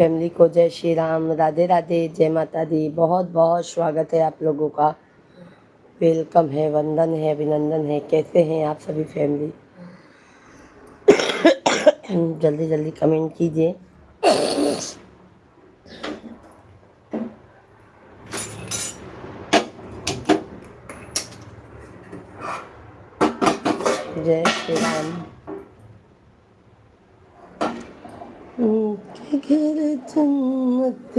Family को जय श्री राम, राधे राधे, जय माता दी। बहुत बहुत स्वागत है आप लोगों का। वेलकम है, वंदन है, अभिनंदन है। कैसे हैं आप सभी फैमिली? जल्दी जल्दी कमेंट कीजिए। जय श्री राम। के घर जन्नत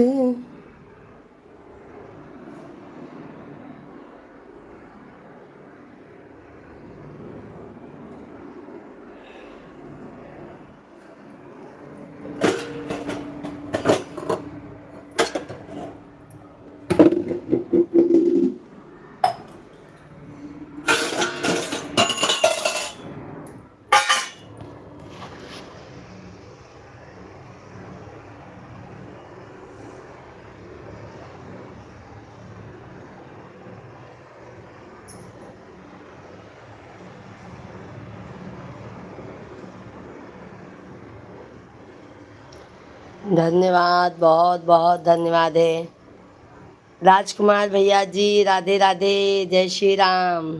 धन्यवाद, बहुत बहुत धन्यवाद है राजकुमार भैया जी। राधे राधे, जय श्री राम,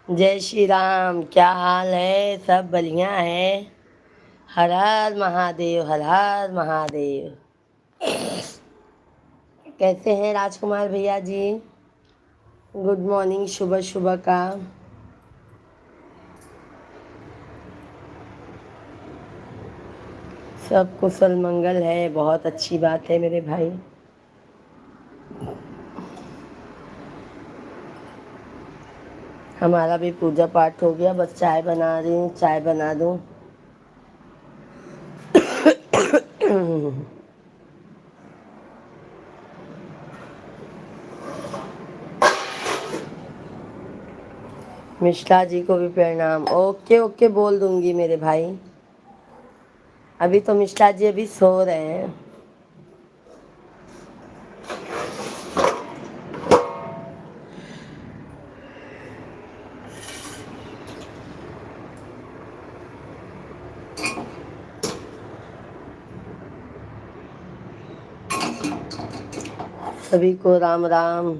जय श्री राम। क्या हाल है? सब बढ़िया है? हर हर महादेव, हर हर महादेव। कैसे हैं राजकुमार भैया जी? गुड मॉर्निंग, सुबह सुबह का। सब कुशल मंगल है, बहुत अच्छी बात है मेरे भाई। हमारा भी पूजा पाठ हो गया, बस चाय बना रही हूँ, चाय बना दूँ। मिश्रा जी को भी प्रणाम। ओके ओके बोल दूंगी मेरे भाई। अभी तो मिश्रा जी अभी सो रहे हैं। सभी को राम राम।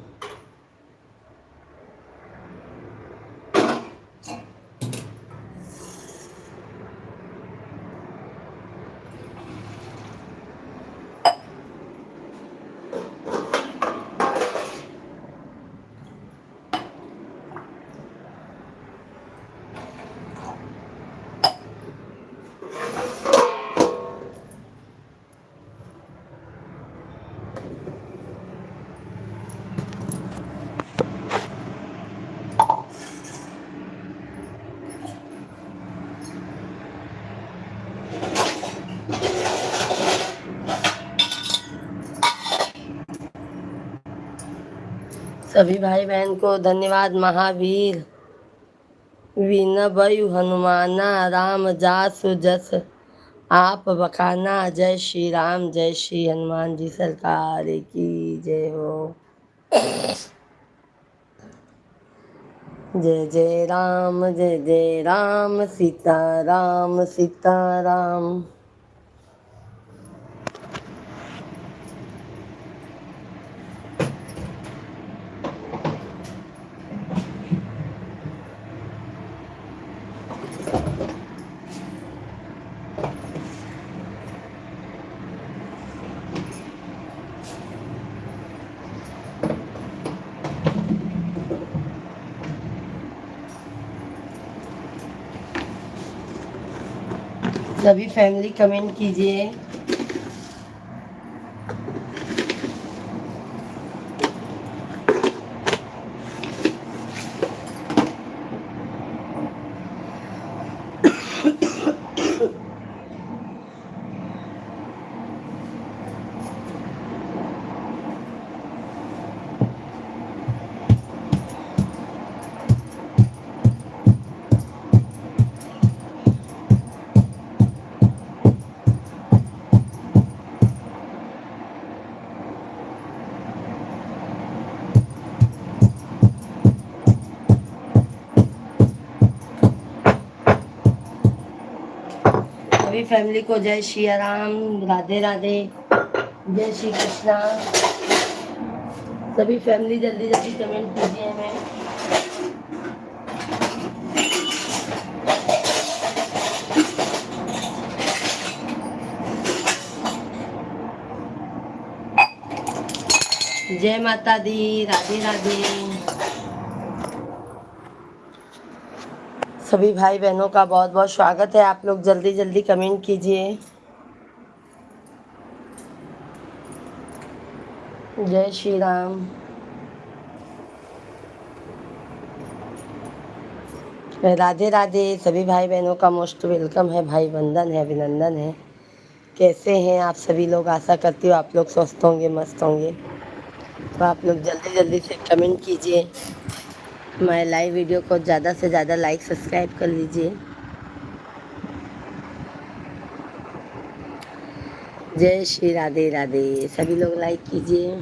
सभी भाई बहन को धन्यवाद। महावीर विनबयु हनुमाना, राम जासु जस आप बखाना। जय श्री राम, जय श्री हनुमान जी सरकार की जय हो। जय जय राम, जय जय राम, सीता राम, सीता राम। सभी फैमिली कमेंट कीजिए। सभी फैमिली को जय श्री राम, राधे राधे, जय श्री कृष्णा। सभी फैमिली जल्दी जल्दी कमेंट कीजिए हमें। जय माता दी, राधे राधे। सभी भाई बहनों का बहुत बहुत स्वागत है। आप लोग जल्दी जल्दी कमेंट कीजिए। जय श्री राम। राधे राधे। सभी भाई बहनों का मोस्ट वेलकम है, भाई वंदन है, अभिनंदन है। कैसे हैं आप सभी लोग? आशा करती हूँ आप लोग स्वस्थ होंगे, मस्त होंगे। तो आप लोग जल्दी जल्दी से कमेंट कीजिए। हमारे लाइव वीडियो को ज़्यादा से ज़्यादा लाइक सब्सक्राइब कर लीजिए। जय श्री राधे राधे। सभी लोग लाइक कीजिए।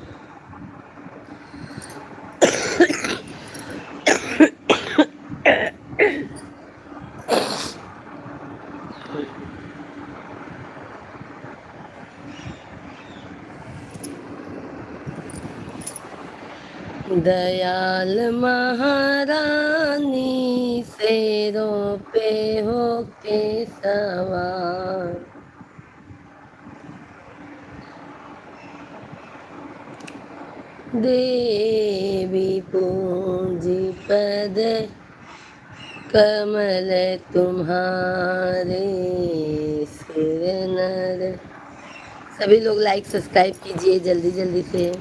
दयाल महारानी शेरों पे हो के सवार, देवी पूजी पद कमल तुम्हारे सिर नर। सभी लोग लाइक सब्सक्राइब कीजिए जल्दी जल्दी से।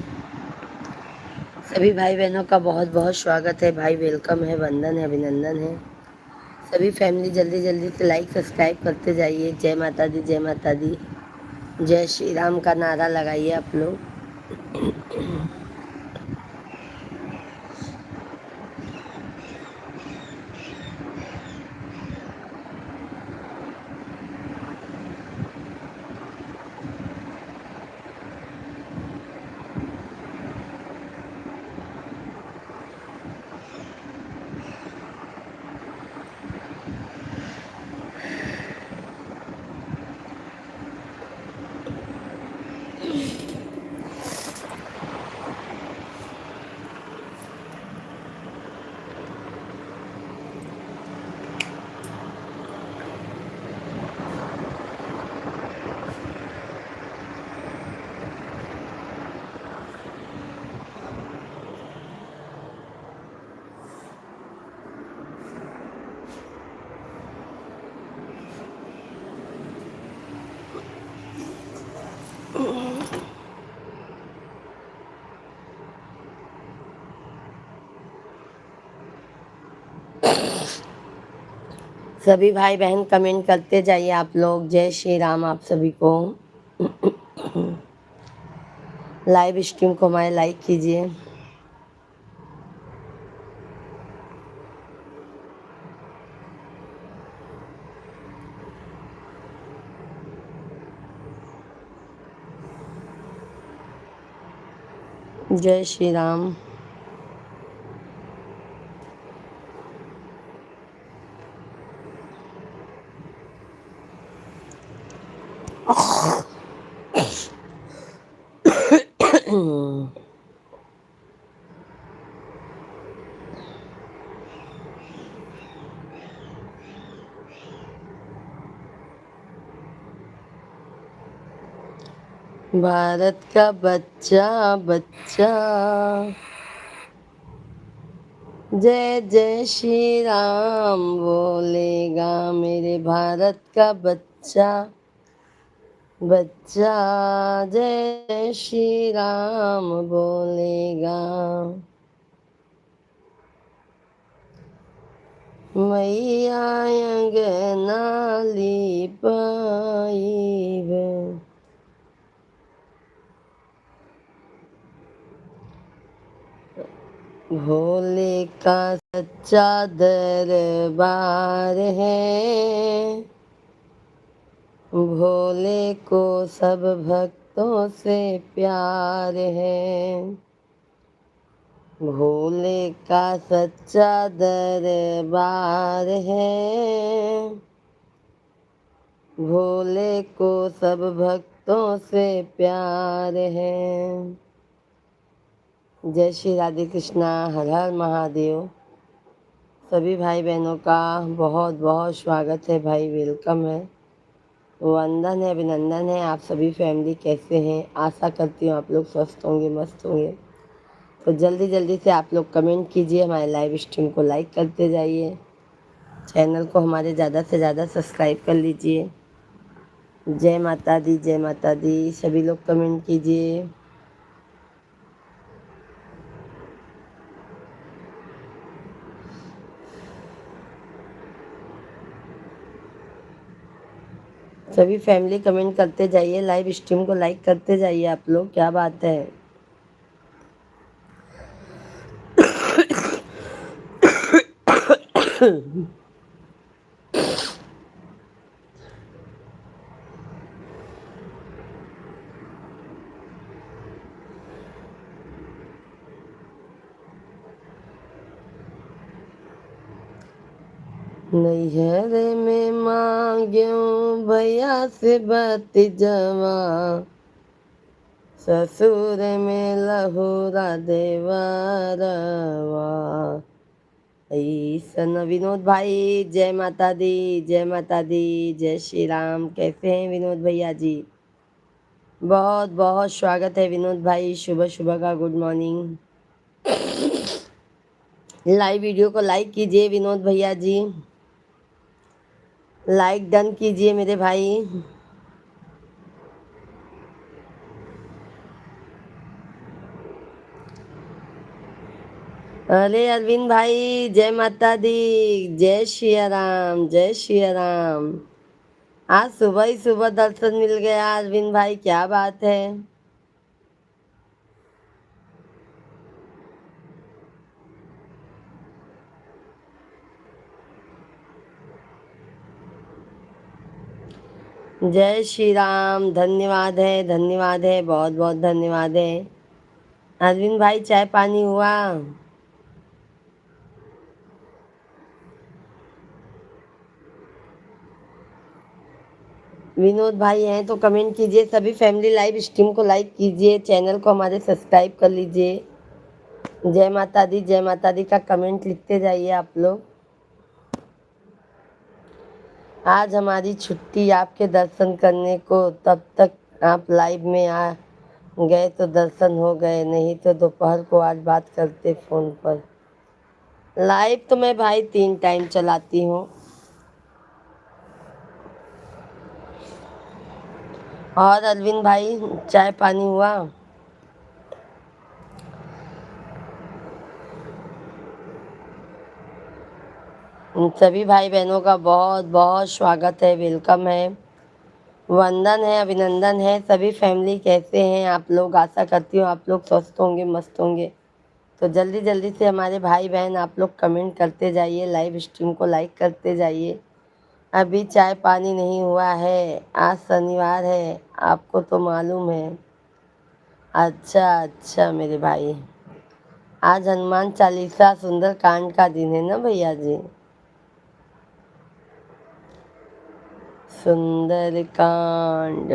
सभी भाई बहनों का बहुत बहुत स्वागत है, भाई वेलकम है, वंदन है, अभिनंदन है। सभी फैमिली जल्दी जल्दी से लाइक सब्सक्राइब करते जाइए। जय माता दी, जय माता दी, जय श्री राम का नारा लगाइए आप लोग। सभी भाई बहन कमेंट करते जाइए आप लोग। जय श्री राम आप सभी को। लाइव स्ट्रीम को हमारे लाइक कीजिए। जय श्री राम। भारत का बच्चा बच्चा जय जय श्री राम बोलेगा। मेरे भारत का बच्चा बच्चा जय जय श्री राम बोलेगा। मैया अंगना लिपाइब, भोले का सच्चा दरबार है। भोले को सब भक्तों से प्यार है। भोले का सच्चा दरबार है। भोले को सब भक्तों से प्यार है। जय श्री राधे कृष्णा, हर हर महादेव। सभी भाई बहनों का बहुत बहुत स्वागत है भाई, वेलकम है, वंदन है, अभिनंदन है। आप सभी फैमिली कैसे हैं? आशा करती हूँ आप लोग स्वस्थ होंगे, मस्त होंगे। तो जल्दी जल्दी से आप लोग कमेंट कीजिए, हमारे लाइव स्ट्रीम को लाइक करते जाइए, चैनल को हमारे ज़्यादा से ज़्यादा सब्सक्राइब कर लीजिए। जय माता दी, जय माता दी। सभी लोग कमेंट कीजिए। सभी फैमिली कमेंट करते जाइए, लाइव स्ट्रीम को लाइक करते जाइए आप लोग। क्या बात है। नैहर में मांग्यो भैया से भतीजवा, ससुर में लहुरा देवरवा। ऐसन विनोद भाई, जय माता दी, जय माता दी, जय श्री राम। कैसे हैं विनोद भैया जी? बहुत बहुत स्वागत है विनोद भाई, सुबह सुबह का गुड मॉर्निंग। लाइव वीडियो को लाइक कीजिए विनोद भैया जी, लाइक डन कीजिए मेरे भाई। अरे अरविंद भाई, जय माता दी, जय श्री राम, जय श्री राम। आज सुबह ही सुबह दर्शन मिल गया अरविंद भाई, क्या बात है। जय श्री राम। धन्यवाद है, बहुत बहुत धन्यवाद है। अरविंद भाई चाय पानी हुआ? विनोद भाई हैं तो कमेंट कीजिए। सभी फैमिली लाइव स्ट्रीम को लाइक कीजिए, चैनल को हमारे सब्सक्राइब कर लीजिए। जय माता दी, जय माता दी का कमेंट लिखते जाइए आप लोग। आज हमारी छुट्टी आपके दर्शन करने को, तब तक आप लाइव में आ गए तो दर्शन हो गए, नहीं तो दोपहर को आज बात करते फ़ोन पर। लाइव तो मैं भाई 3 टाइम चलाती हूँ। और अरविंद भाई चाय पानी हुआ? सभी भाई बहनों का बहुत बहुत स्वागत है, वेलकम है, वंदन है, अभिनंदन है। सभी फैमिली कैसे हैं आप लोग? आशा करती हूँ आप लोग स्वस्थ होंगे, मस्त होंगे। तो जल्दी जल्दी से हमारे भाई बहन आप लोग कमेंट करते जाइए, लाइव स्ट्रीम को लाइक करते जाइए। अभी चाय पानी नहीं हुआ है, आज शनिवार है, आपको तो मालूम है। अच्छा अच्छा मेरे भाई, आज हनुमान चालीसा सुंदर कांड का दिन है ना भैया जी। सुंदर कांड।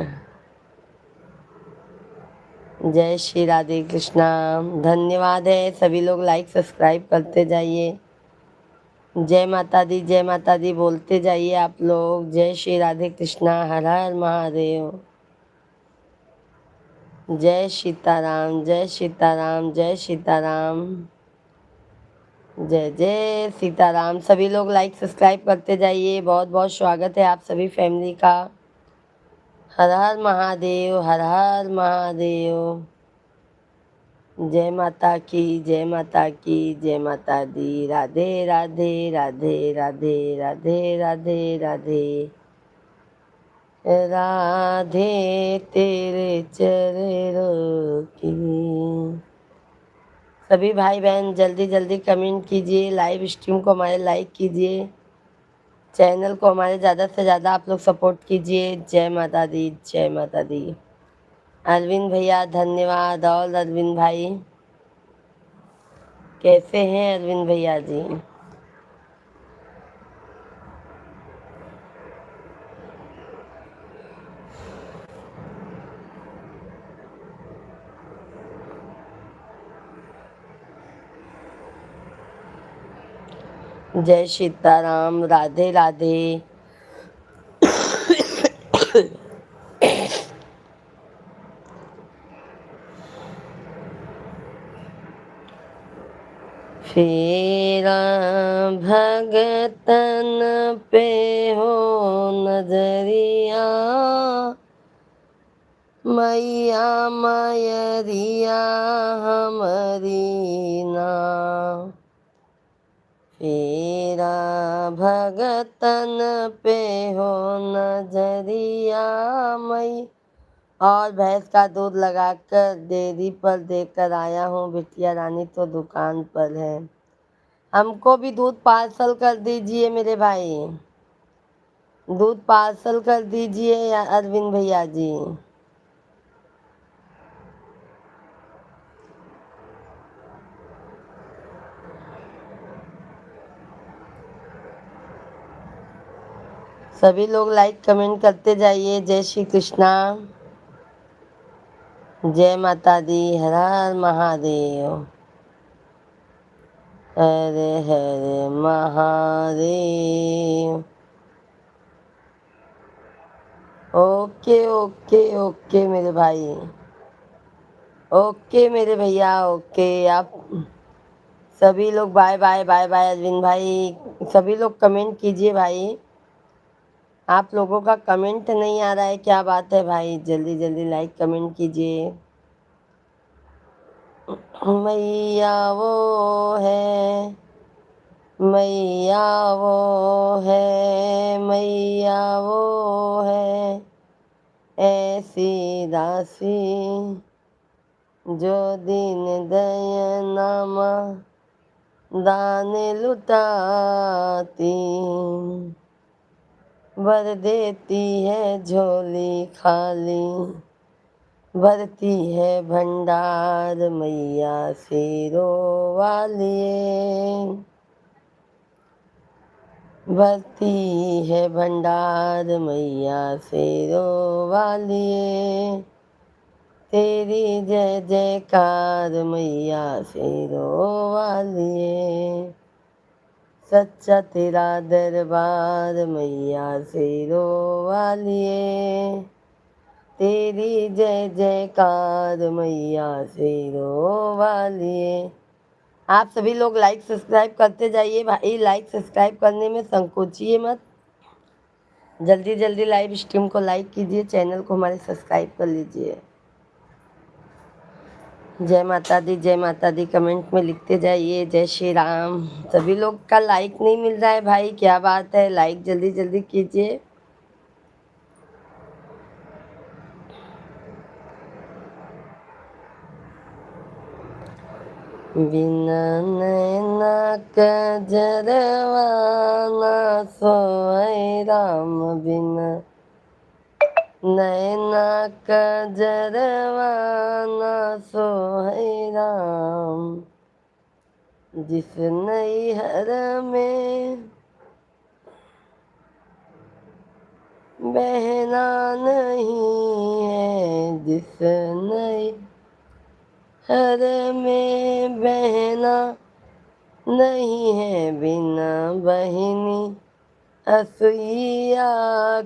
जय श्री राधे कृष्णा। धन्यवाद है, सभी लोग लाइक सब्सक्राइब करते जाइए। जय माता दी, जय माता दी बोलते जाइए आप लोग। जय श्री राधे कृष्णा, हर हर महादेव। जय सीताराम, जय सीताराम, जय सीताराम, जय जय सीताराम। सभी लोग लाइक सब्सक्राइब करते जाइए। बहुत बहुत स्वागत है आप सभी फैमिली का। हर हर महादेव, हर हर महादेव। जय माता की, जय माता की, जय माता दी। राधे राधे, राधे राधे, राधे राधे, राधे राधे तेरे चरणों की। सभी भाई बहन जल्दी जल्दी कमेंट कीजिए, लाइव स्ट्रीम को हमारे लाइक कीजिए, चैनल को हमारे ज़्यादा से ज़्यादा आप लोग सपोर्ट कीजिए। जय माता दी, जय माता दी। अरविंद भैया धन्यवाद। और अरविंद भाई कैसे हैं अरविंद भैया जी? जय सीताराम, राधे राधे। फेरा भगतन पे हो नजरिया, मैया मयरिया हमारी ना। फेरा भगतन पे हो नजरिया मई। और भैंस का दूध लगाकर डेयरी पर देकर आया हूँ, बिटिया रानी तो दुकान पर है। हमको भी दूध पार्सल कर दीजिए मेरे भाई, दूध पार्सल कर दीजिए या अरविंद भैया जी। सभी लोग लाइक कमेंट करते जाइए। जय श्री कृष्णा, जय माता दी, हर हर महादेव, हरे हरे महादेव। ओके ओके ओके मेरे भाई, ओके मेरे भैया, ओके। आप सभी लोग bye bye bye bye. Arvind भाई सभी लोग कमेंट कीजिए भाई, आप लोगों का कमेंट नहीं आ रहा है, क्या बात है भाई? जल्दी जल्दी लाइक कमेंट कीजिए। मैया वो है, मैया वो है, मैया वो है, ऐसी दासी जो दीन दयनामा दान लुटाती, भर देती है झोली खाली, भरती है भंडार मैया शेरों वाली, भरती है भंडार मैया शेरों वाली। तेरी जय जयकार मैया शेरों वाली, सच्चा तेरा दरबार मैया शेरों वाली। तेरी जय जयकार मैया शेरों वाली। आप सभी लोग लाइक सब्सक्राइब करते जाइए भाई, लाइक सब्सक्राइब करने में संकोचिए मत। जल्दी जल्दी लाइव स्ट्रीम को लाइक कीजिए, चैनल को हमारे सब्सक्राइब कर लीजिए। जय माता दी, जय माता दी कमेंट में लिखते जाइए। जय श्री राम। सभी लोग का लाइक नहीं मिल रहा है भाई, क्या बात है? लाइक जल्दी जल्दी कीजिए। बिना नैना कजरवा ना सोए राम, बिना नैना कजरवा ना सोए राम, जिस नैहर में बहना नहीं है, जिस नैहर में बहना नहीं है, बिना बहिनी असुईया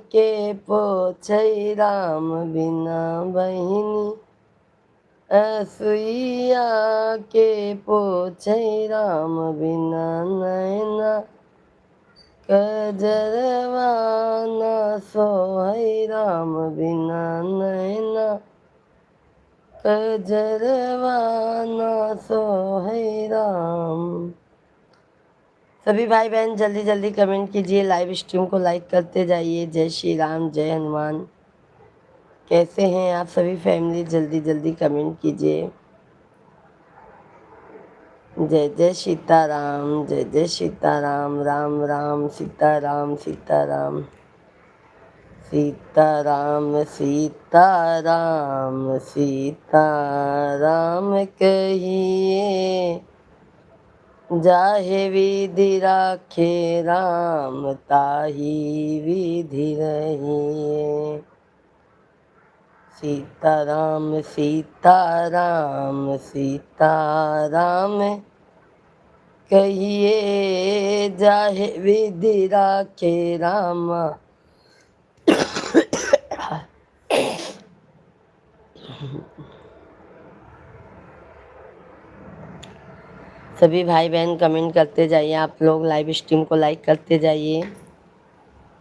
के पोछई राम, बिना बहिनी असुईया के पोछई राम, बिना नैना कजरवा ना सोहई राम, बिना नैना कजरवा ना सोहई राम। सभी भाई बहन जल्दी जल्दी कमेंट कीजिए, लाइव स्ट्रीम को लाइक करते जाइए। जय श्री राम, जय हनुमान। कैसे हैं आप सभी फैमिली? जल्दी जल्दी कमेंट कीजिए। जय जय सीताराम, जय जय सीताराम, राम राम सीताराम सीताराम, सीताराम सीताराम सीताराम कहिए, जाहे विधि राखे राम, ताही विधि रहिए। सीताराम सीताराम सीताराम कहिए जाहे विधि राखे रामा। सभी भाई बहन कमेंट करते जाइए, आप लोग लाइव स्ट्रीम को लाइक करते जाइए।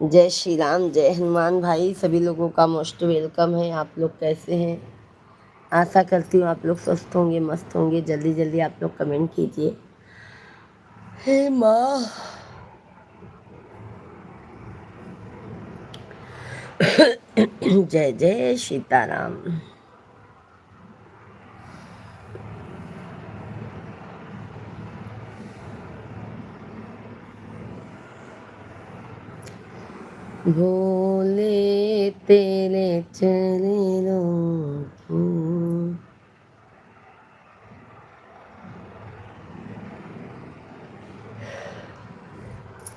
जय श्री राम, जय हनुमान भाई, सभी लोगों का मोस्ट वेलकम है। आप लोग कैसे हैं? आशा करती हूँ आप लोग स्वस्थ होंगे, मस्त होंगे। जल्दी जल्दी आप लोग कमेंट कीजिए। हे माँ, जय जय सीताराम। भोले तेरे चरणों की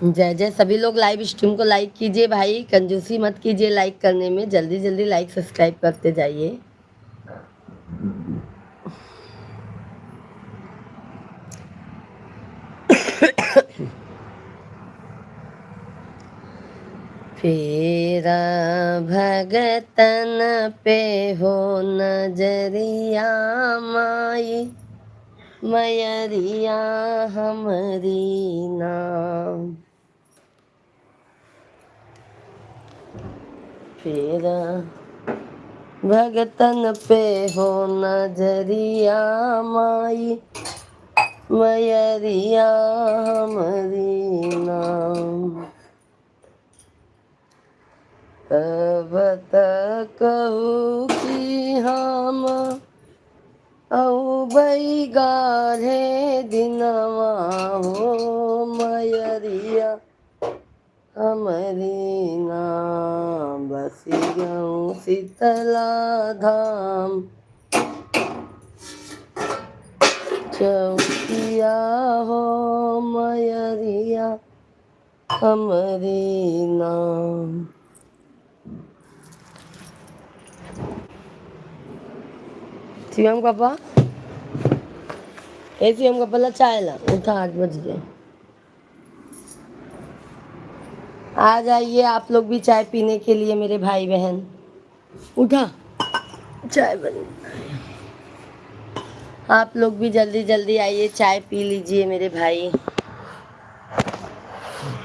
जय जय। सभी लोग लाइव स्ट्रीम को लाइक कीजिए भाई, कंजूसी मत कीजिए लाइक करने में। जल्दी जल्दी लाइक सब्सक्राइब करते जाइए। फेरा भगतन पे हो नजरिया माई, मयरिया हमरी नाम। फेरा भगतन पे हो नजरिया माई, मयरिया हमरी नाम। तब तक कहू कि हम औ बैगारे दिनवा हो, मयरिया हमरी नाम। बसी गऊँ शीतला धाम, चौकिया हो मयरिया हमरी नाम। शिवम पापा, ए शिवम पापा ला चाय ला, उठा 8 बज गए। आ जाइए आप लोग भी चाय पीने के लिए मेरे भाई बहन। उठा, चाय बन। आप लोग भी जल्दी जल्दी आइए, चाय पी लीजिए मेरे भाई।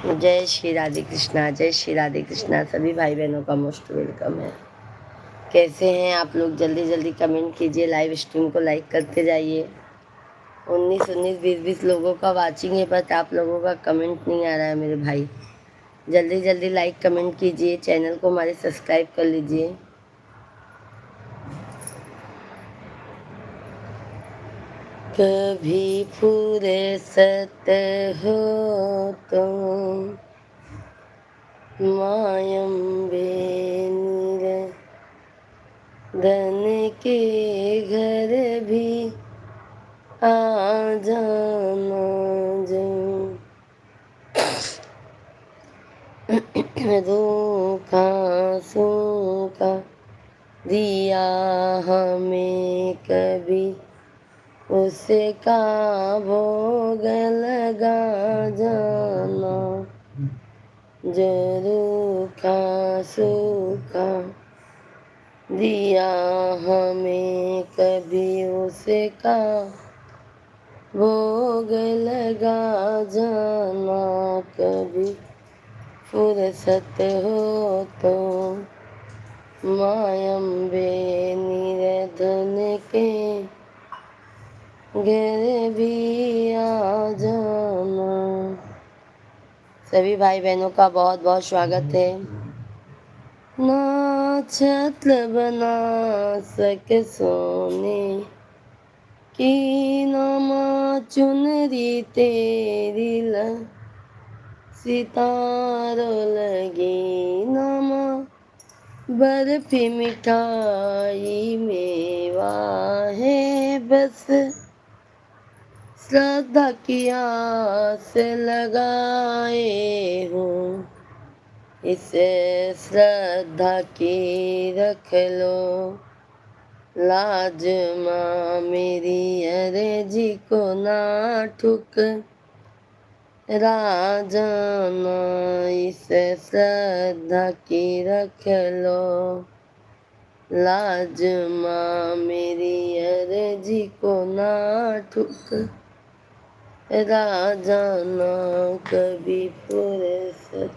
जय श्री राधे कृष्णा, जय श्री राधे कृष्णा। सभी भाई बहनों का मोस्ट वेलकम है। कैसे हैं आप लोग? जल्दी जल्दी कमेंट कीजिए, लाइव स्ट्रीम को लाइक करते जाइए। 19 20 लोगों का वाचिंग है, बट आप लोगों का कमेंट नहीं आ रहा है मेरे भाई। जल्दी जल्दी लाइक कमेंट कीजिए, चैनल को हमारे सब्सक्राइब कर लीजिए। कभी फुर्सत हो तो मायम धन के घर भी आ जाना जो। रूखा सूखा दिया हमें कभी, उसका भोग लगा जाना। जो रूखा सूखा दिया हमें कभी, उसका भोग लगा जाना। कभी फुर्सत हो तो मायम्बे निर्धन के घर भी आ जाना। सभी भाई बहनों का बहुत बहुत स्वागत है। ना छत्र बना सके सोने की, ना माँ चुनरी तेरी सितारों लगी, ना माँ बर्फी मिठाई मेवा है। बस श्रद्धा की आस लगाए हूँ, इसे श्रद्धा की रख लो लाज माँ मेरी, अर्जी को ना ठुकराना। राजाना इसे श्रद्धा की रख लो, लाज माँ मेरी अर्जी को ना ठुक, राजाना कभी फुर्सत।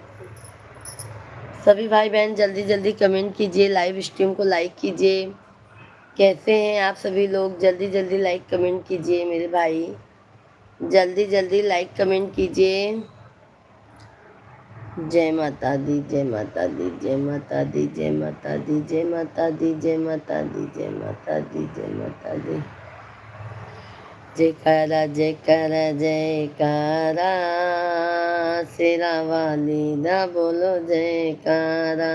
सभी भाई बहन जल्दी जल्दी कमेंट कीजिए, लाइव स्ट्रीम को लाइक कीजिए। कैसे हैं आप सभी लोग? जल्दी जल्दी लाइक कमेंट कीजिए मेरे भाई, जल्दी जल्दी लाइक कमेंट कीजिए। जय माता दी, जय माता दी, जय माता दी, जय माता दी, जय माता दी, जय माता दी, जय माता दी, जय माता दी। जयकारा जयकारा जयकारा, शेरा वाली दा बोलो जयकारा।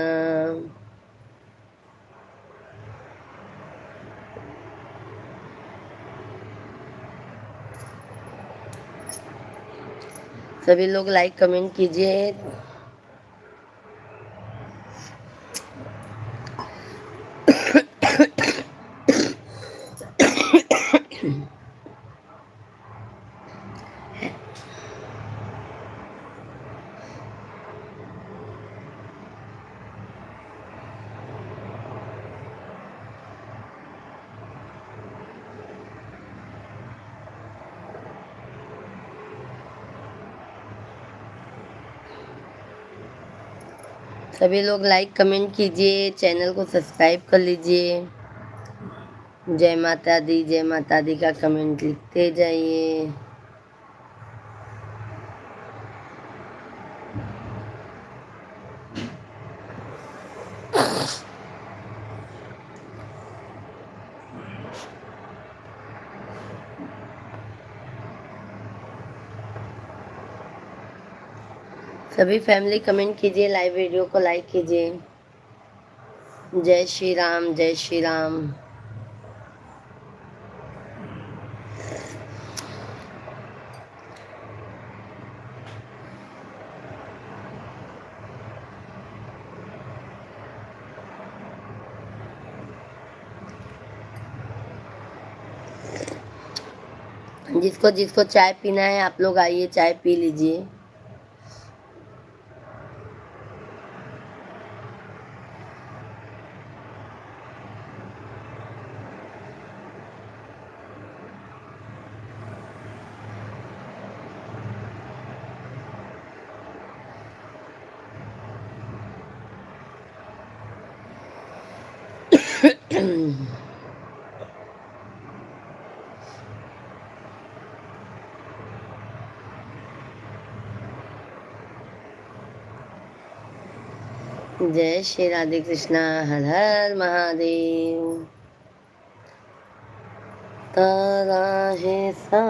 सभी लोग लाइक कमेंट कीजिए। सभी लोग लाइक कमेंट कीजिए, चैनल को सब्सक्राइब कर लीजिए। जय माता दी, जय माता दी का कमेंट लिखते जाइए। सभी फैमिली कमेंट कीजिए, लाइव वीडियो को लाइक कीजिए। जय श्री राम, जय श्री राम। जिसको जिसको चाय पीना है आप लोग आइए, चाय पी लीजिए। जय श्री राधे कृष्णा, हर हर महादेव। तारा है सा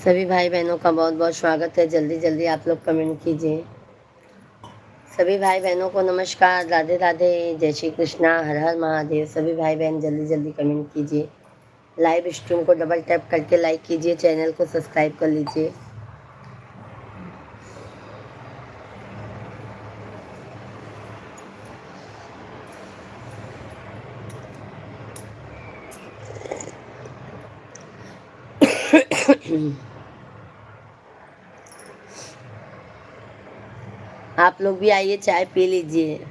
सभी भाई बहनों का बहुत बहुत स्वागत है। जल्दी जल्दी आप लोग कमेंट कीजिए। सभी भाई बहनों को नमस्कार, राधे राधे, जय श्री कृष्णा, हर हर महादेव। सभी भाई बहन जल्दी जल्दी कमेंट कीजिए, लाइव स्ट्रीम को डबल टैप करके लाइक कीजिए, चैनल को सब्सक्राइब कर लीजिए। आप लोग भी आइए, चाय पी लीजिए।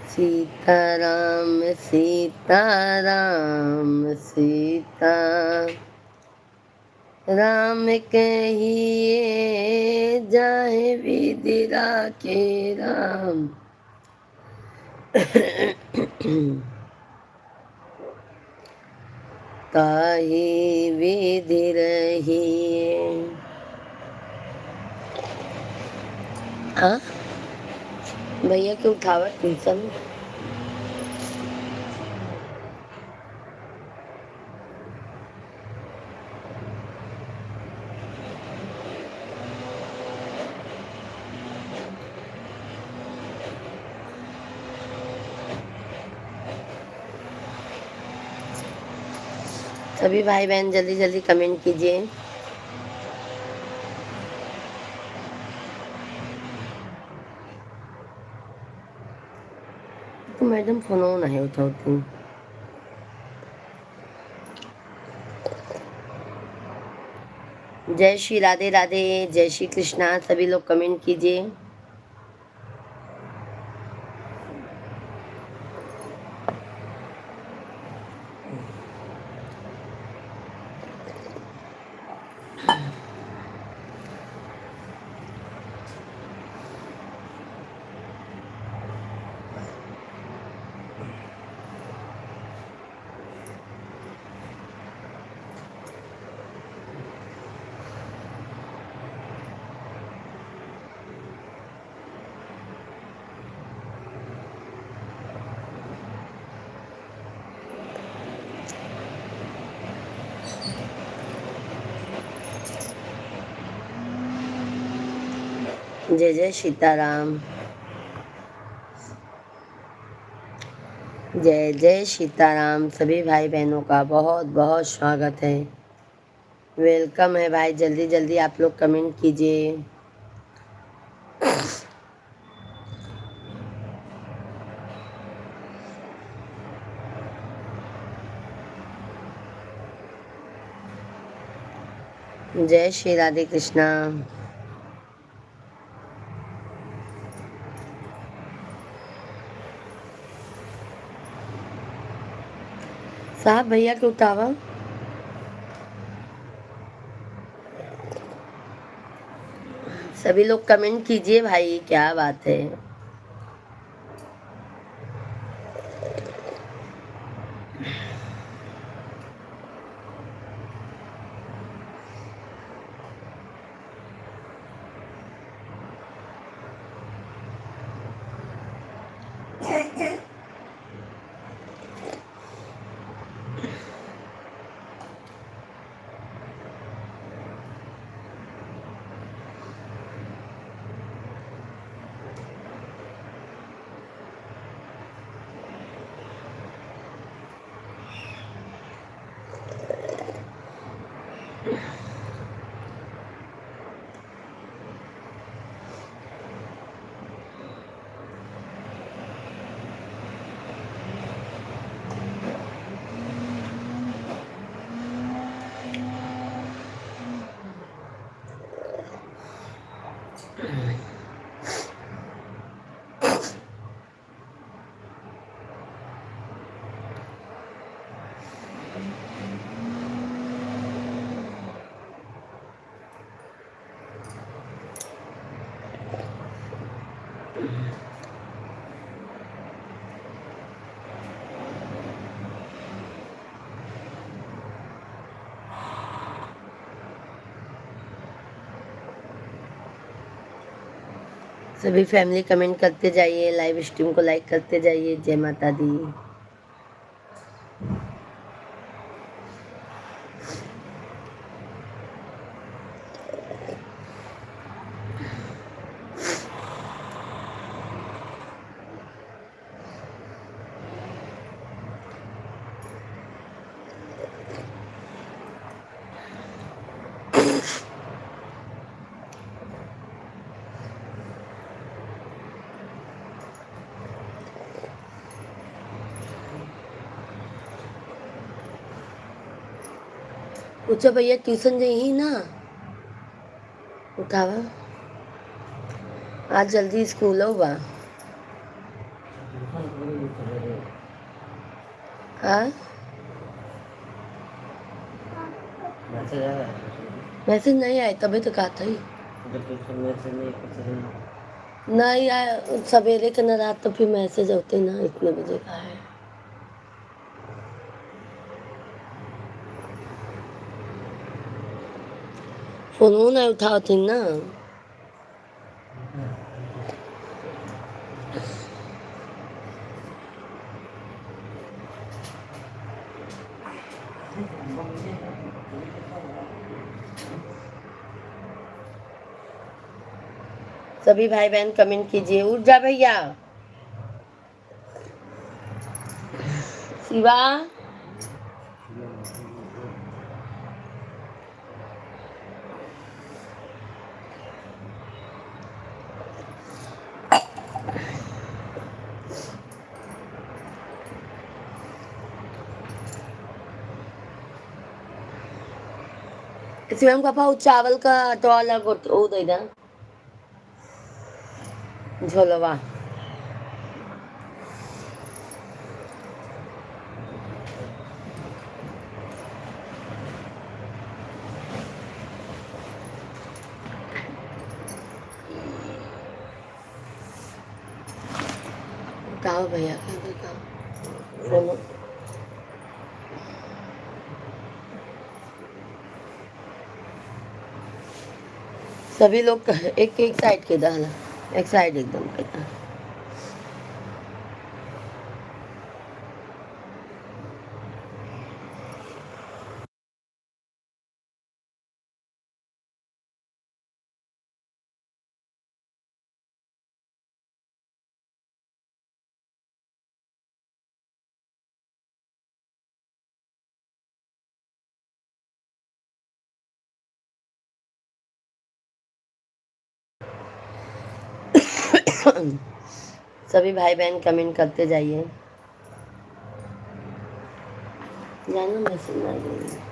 सीताराम सीताराम सीता राम कहिए, जाहे विधि राखे राम। ताहि विधि रहिए। हाँ भैया की उठावट ट्यूशन सभी भाई बहन जल्दी जल्दी कमेंट कीजिए। तो मैडम फोन नाही उठवती। जय श्री राधे राधे, जय श्री कृष्णा। सभी लोग कमेंट कीजिए। जय जय सीताराम, जय जय सीताराम। सभी भाई बहनों का बहुत बहुत स्वागत है, वेलकम है भाई। जल्दी जल्दी आप लोग कमेंट कीजिए। जय श्री राधे कृष्णा। साहब भैया के उठावा। सभी लोग कमेंट कीजिए भाई, क्या बात है। सभी फैमिली कमेंट करते जाइए, लाइव स्ट्रीम को लाइक करते जाइए। जय माता दी। पूछो भैया ट्यूशन जाइए ना, उठावा। आज जल्दी स्कूल होगा। हाँ मैसेज नहीं आए, तभी तो कहा था ही नहीं आया। सवेरे के न रात तो फिर मैसेज होते ना, इतने बजे का है। फोन नहीं उठाओ थी ना। सभी भाई बहन कमेंट कीजिए। उठ जा भैया। शिवा शिवम पापा वो चावल का आटा अलग वो दे देना झोलवा। कहाँ भैया कहाँ सभी लोग एक एक साइड के दाना एक साइड एकदम के दाना। सभी भाई बहन कमेंट करते जाइए। जानो मैसेज ना आइए।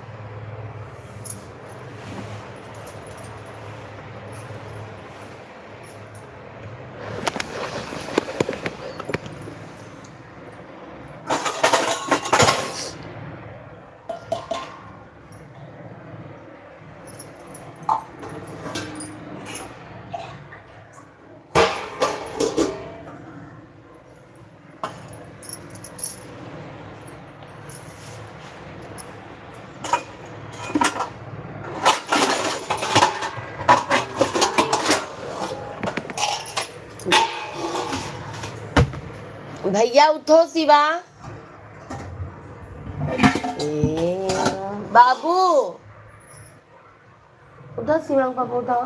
भैया उठो शिवा। बाबू उठो शिवम पापा उठो।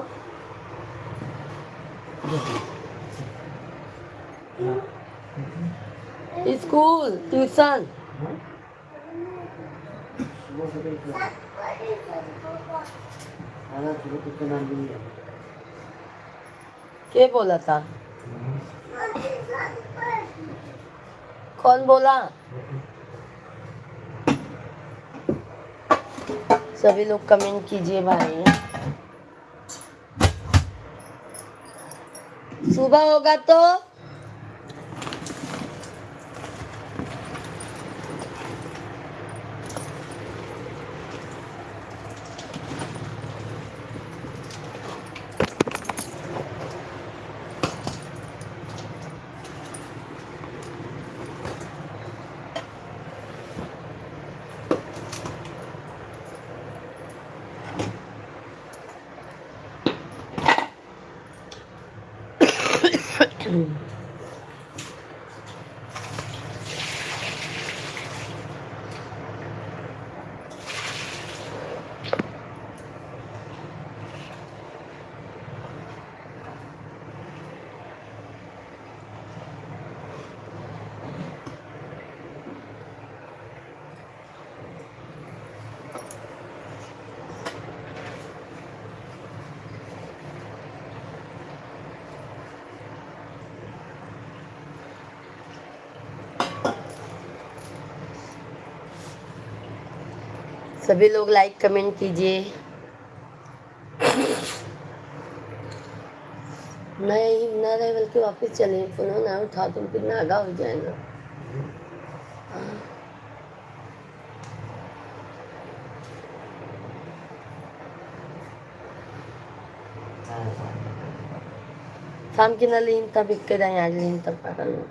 स्कूल ट्यूशन के बोला था कौन बोला। सभी लोग कमेंट कीजिए भाई। सुबह होगा तो सभी लोग लाइक कमेंट कीजिए। नहीं ना रहे बल्कि वापस चले फोन ना उठा तुम कितना आगा हो जाएगा। शाम की ना लीन तब इक्के जाए आज लीन तब पकड़ लो।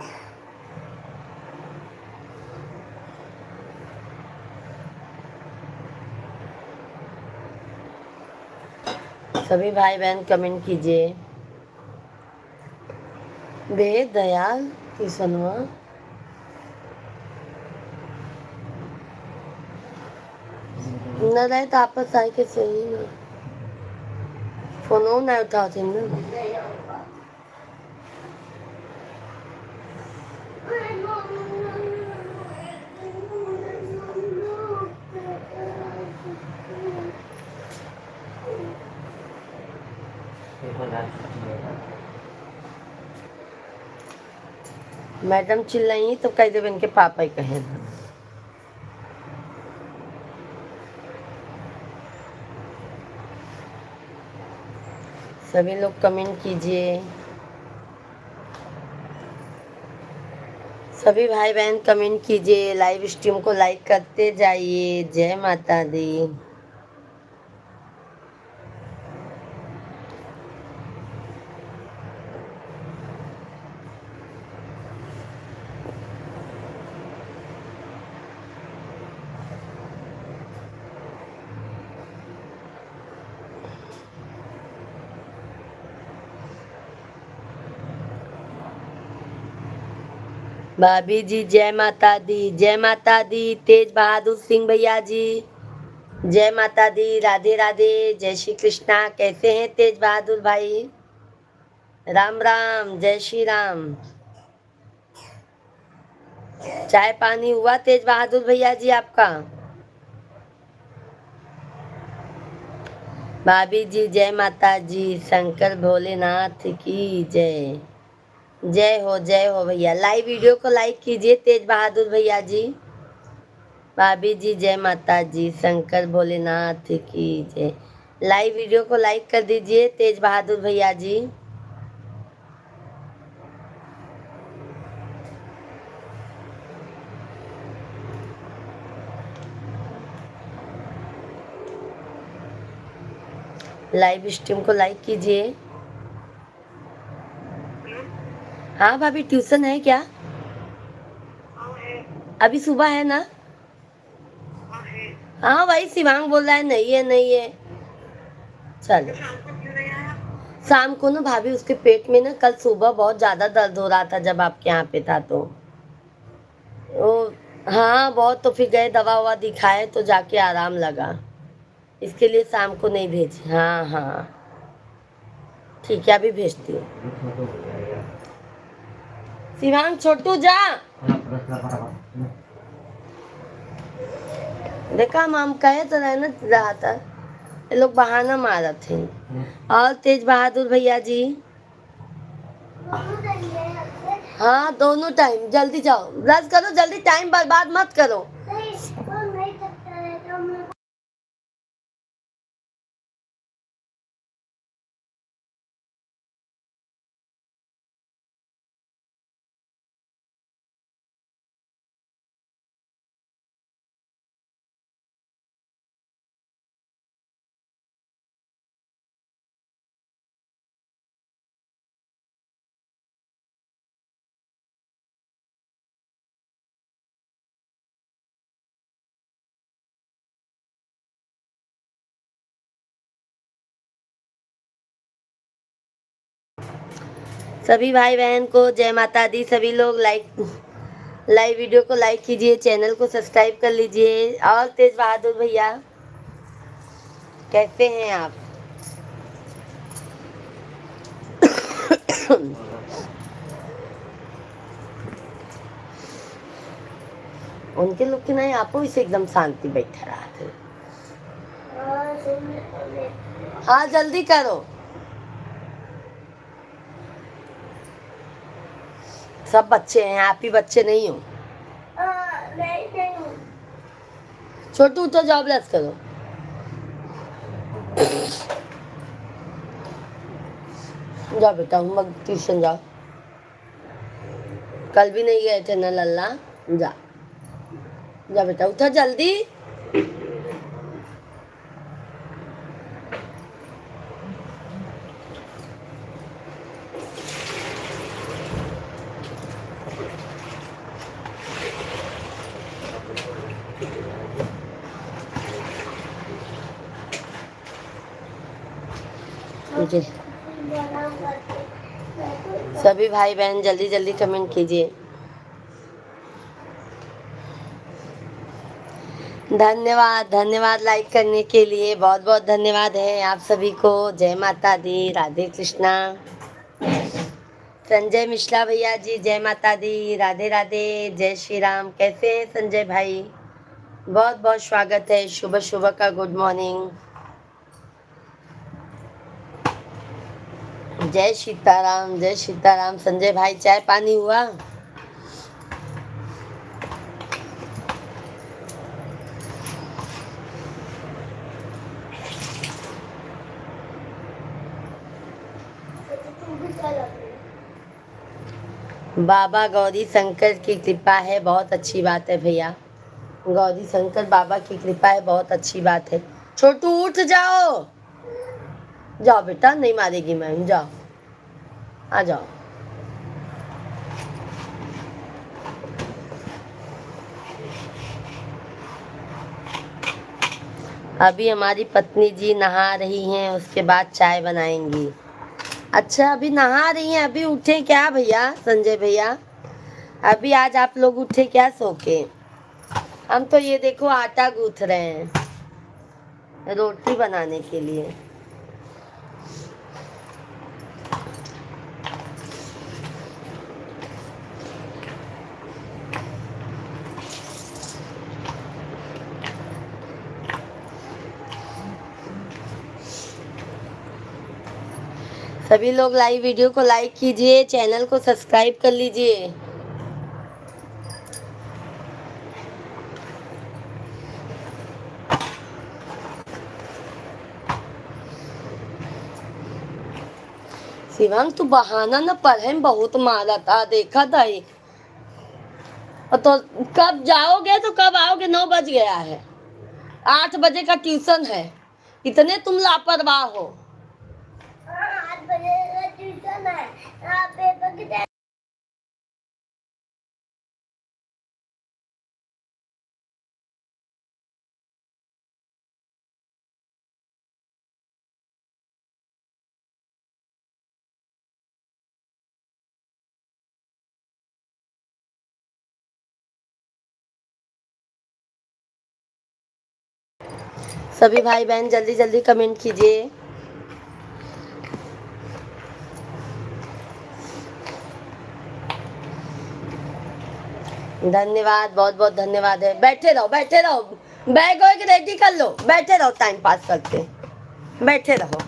सभी भाई बहन कमेंट कीजिए। वेद दयाल किसनवा न रहे तो आपस आए के सही ना फोन ना उठाते ना। मैडम चिल्लाई तो कह देवे इनके पापा ही कहे। सभी लोग कमेंट कीजिए, सभी भाई बहन कमेंट कीजिए, लाइव स्ट्रीम को लाइक करते जाइए। जय माता दी। भाभी जी जय माता दी, जय माता दी। तेज बहादुर सिंह भैया जी जय माता दी, राधे राधे, जय श्री कृष्णा। कैसे हैं तेज बहादुर भाई? राम राम, जय श्री राम। चाय पानी हुआ तेज बहादुर भैया जी आपका? भाभी जी जय माता जी, शंकर भोलेनाथ की जय। जय हो भैया। लाइव वीडियो को लाइक कीजिए तेज बहादुर भैया जी। भाभी जी जय माता जी, शंकर भोलेनाथ की जय। लाइव वीडियो को लाइक कर दीजिए तेज बहादुर भैया जी। लाइव स्ट्रीम को लाइक कीजिए। हाँ भाभी, ट्यूशन है क्या? अभी सुबह है ना? हाँ भाई, शिवांग बोल रहा है नहीं है नहीं है। चलो, शाम को ना भाभी उसके पेट में ना कल सुबह बहुत ज्यादा दर्द हो रहा था जब आपके यहाँ पे था तो वो, हाँ बहुत, तो फिर गए दवा ववा दिखाए तो जाके आराम लगा, इसके लिए शाम को नहीं भेजी। हाँ हाँ ठीक है, अभी भेजती हूँ। शिवांग छोटू जा। देखा, हम कहे तो रहे ना रहा था, ये लोग बहाना मारा थे। और तेज बहादुर भैया जी, हाँ दोनों टाइम। जल्दी जाओ, ब्रश करो जल्दी, टाइम बर्बाद मत करो। सभी भाई बहन को जय माता दी। सभी लोग लाइव वीडियो को लाइक कीजिए, चैनल को सब्सक्राइब कर लीजिए। और तेज बहादुर भैया कैसे हैं आप? उनके लोग के नहीं, आपको इसे एकदम शांति बैठा रहा थे। हाँ जल्दी करो, सब बच्चे हैं, आप ही बच्चे नहीं हो। छोटू तो जाओ, ब्रश करो। जाओ बेटा, हम ट्यूशन जाओ। कल भी नहीं गए थे ना लल्ला? जा जा बेटा, उठो जल्दी। मुझे सभी भाई बहन जल्दी जल्दी कमेंट कीजिए। धन्यवाद धन्यवाद लाइक करने के लिए, बहुत बहुत धन्यवाद है आप सभी को। जय माता दी, राधे कृष्णा। संजय मिश्रा भैया जी जय माता दी, राधे राधे, जय श्री राम। कैसे हैं संजय भाई? बहुत बहुत स्वागत है, सुबह सुबह का गुड मॉर्निंग। जय सीताराम, जय सीताराम। संजय भाई चाय पानी हुआ? बाबा गौरी शंकर की कृपा है, बहुत अच्छी बात है भैया। गौरी शंकर बाबा की कृपा है, बहुत अच्छी बात है। छोटू उठ जाओ, जाओ बेटा, नहीं मारेगी मैम, जाओ, आ जाओ। अभी हमारी पत्नी जी नहा रही हैं, उसके बाद चाय बनाएंगी। अच्छा, अभी नहा रही हैं, अभी उठे क्या भैया, संजय भैया? अभी आज आप लोग उठे क्या सो के? हम तो ये देखो आटा गूंथ रहे हैं रोटी बनाने के लिए। सभी लोग लाइव वीडियो को लाइक कीजिए, चैनल को सब्सक्राइब कर लीजिए। शिवांग, तू बहाना न पढ़े में बहुत मारा था, देखा था ही। तो कब जाओगे तो कब आओगे? 9 बज गया है, 8 बजे का ट्यूशन है। इतने तुम लापरवाह हो। 8 बजे का ट्यूशन है, पेपर की। सभी भाई बहन जल्दी जल्दी कमेंट कीजिए। धन्यवाद, बहुत बहुत धन्यवाद है। बैठे रहो, बैठे रहो, बैग वैग रेडी कर लो, बैठे रहो, टाइम पास करते, बैठे रहो।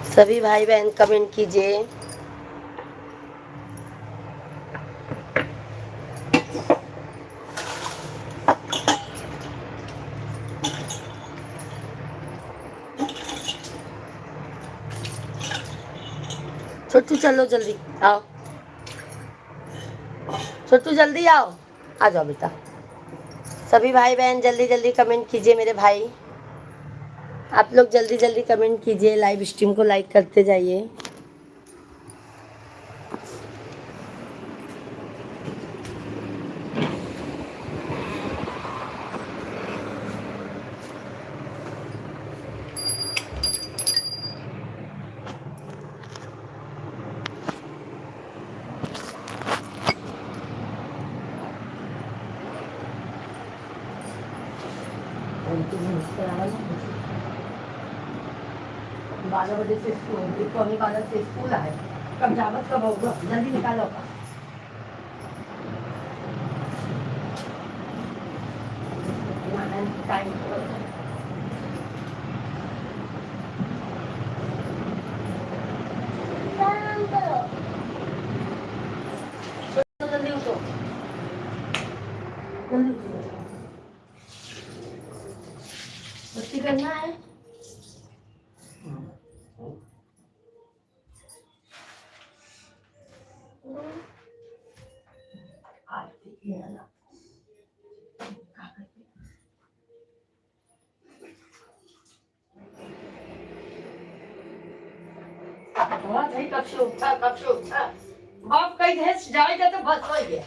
सभी भाई बहन कमेंट कीजिए। छोटू चलो जल्दी आओ, छोटू जल्दी आओ, आ जाओ बेटा। सभी भाई बहन जल्दी जल्दी कमेंट कीजिए मेरे भाई। आप लोग जल्दी जल्दी कमेंट कीजिए, लाइव स्ट्रीम को लाइक करते जाइए। बारह बजे से स्कूल, 12:15 से स्कूल है। कब जावत कब होगा, जल्दी निकालो का। टाइम जल्दी उठो, जल्दी उठो, बत्ती करना है। कब से उठा, कब से उठा, बाप कहीं जाएगा तो बस हो गया।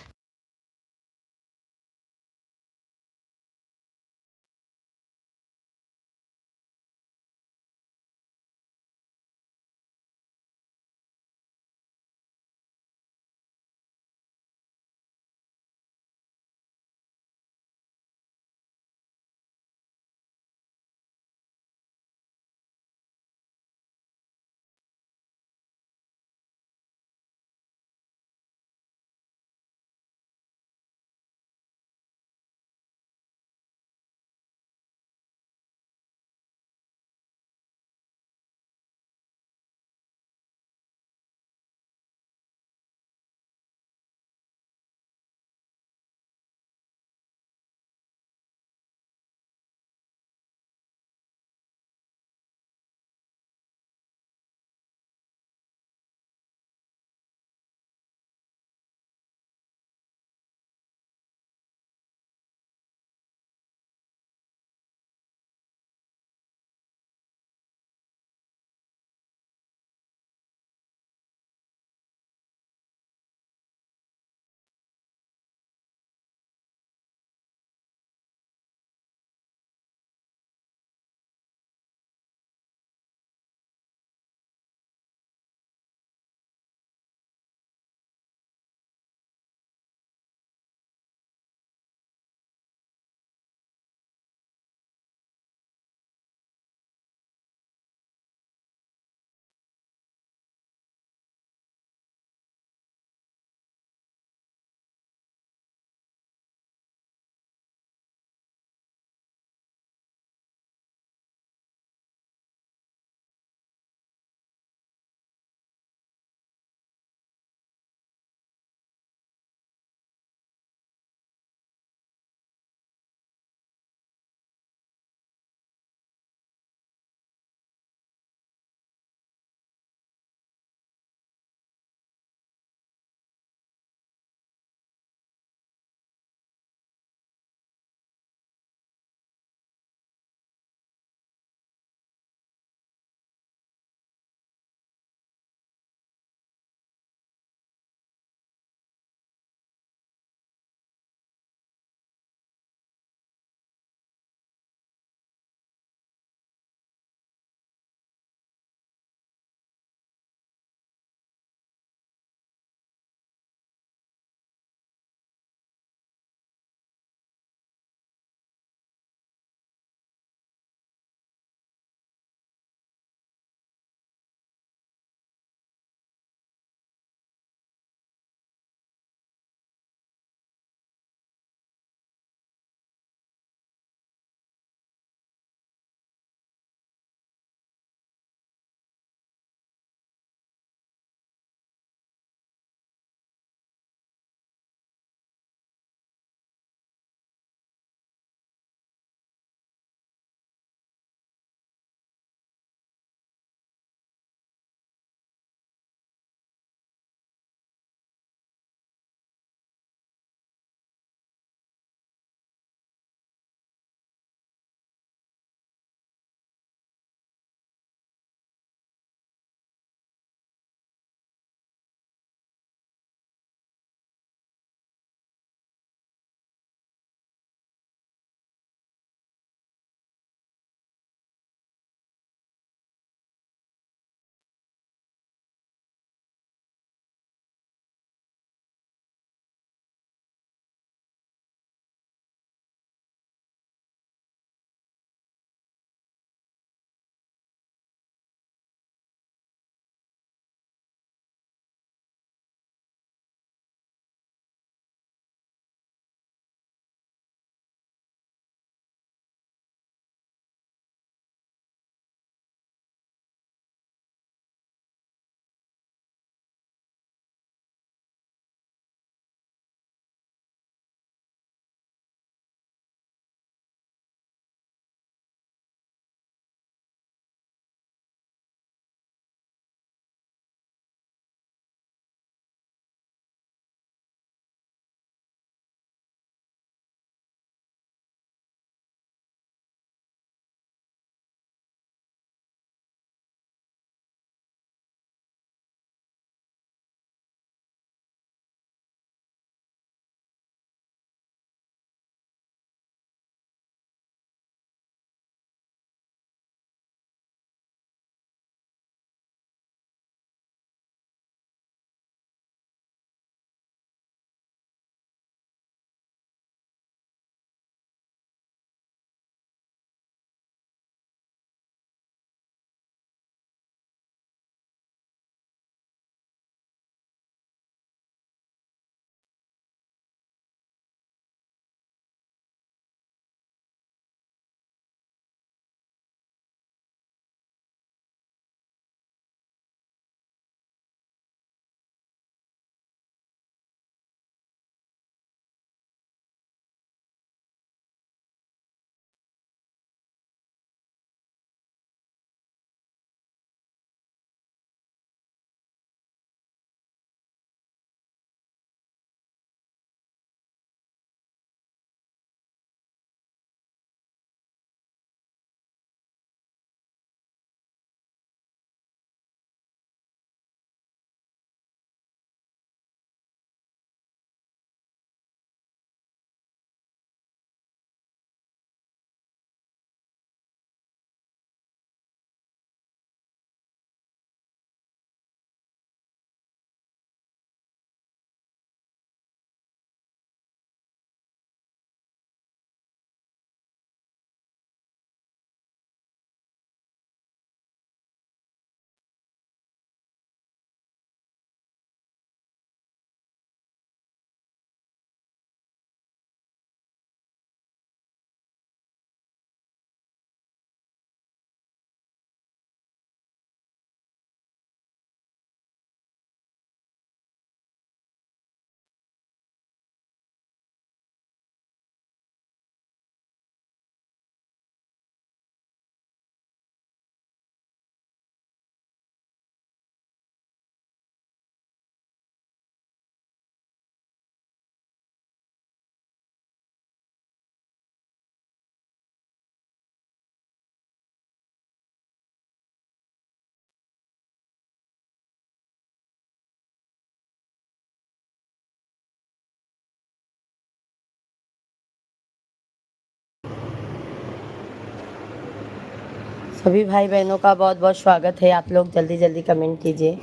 सभी भाई बहनों का बहुत बहुत स्वागत है। आप लोग जल्दी जल्दी कमेंट कीजिए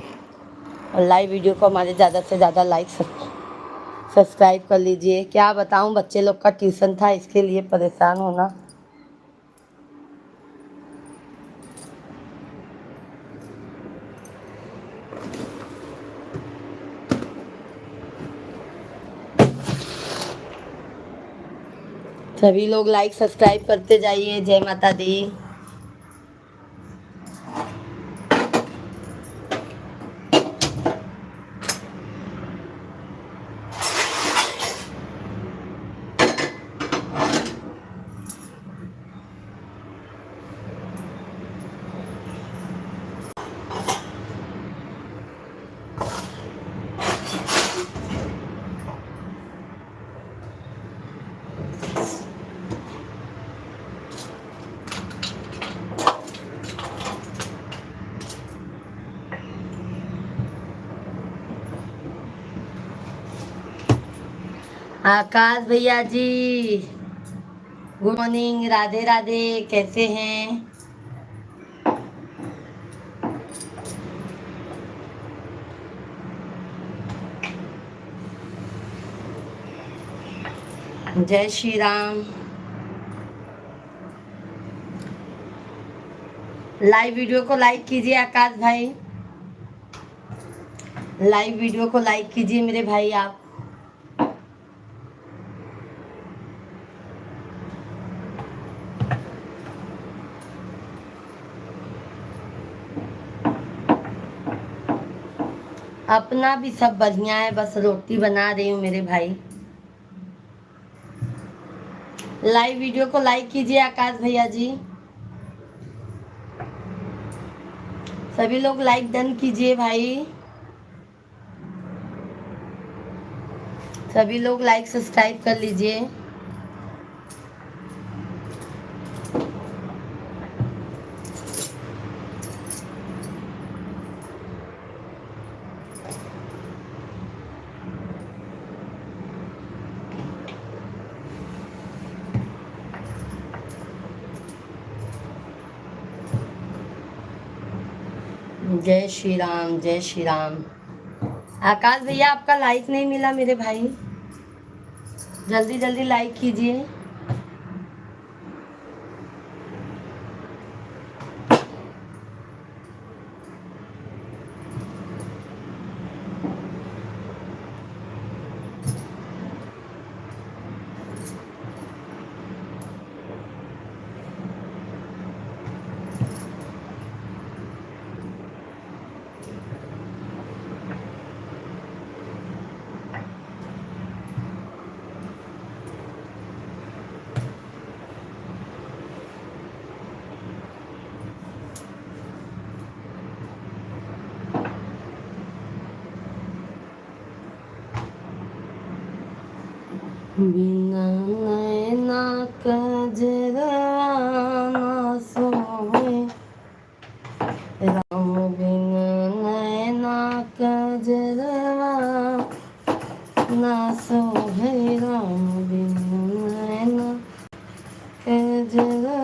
और लाइव वीडियो को हमारे ज़्यादा से ज़्यादा लाइक सब्सक्राइब कर लीजिए। क्या बताऊं, बच्चे लोग का ट्यूशन था, इसके लिए परेशान होना। सभी लोग लाइक सब्सक्राइब करते जाइए। जय माता दी। आकाश भैया जी, गुड मॉर्निंग। राधे राधे, कैसे हैं? जय श्री राम। लाइव वीडियो को लाइक कीजिए आकाश भाई, लाइव वीडियो को लाइक कीजिए मेरे भाई आप। अपना भी सब बढ़िया है, बस रोटी बना रही हूँ मेरे भाई। लाइव वीडियो को लाइक कीजिए आकाश भैया जी। सभी लोग लाइक डन कीजिए भाई। सभी लोग लाइक सब्सक्राइब कर लीजिए। जय श्री राम, जय श्री राम। आकाश भैया आपका लाइक नहीं मिला मेरे भाई, जल्दी जल्दी लाइक कीजिए। बिना नैना कजरा ना सोए राम, बिना नैना कजरा ना सोहे राम, बिना नैना कजरा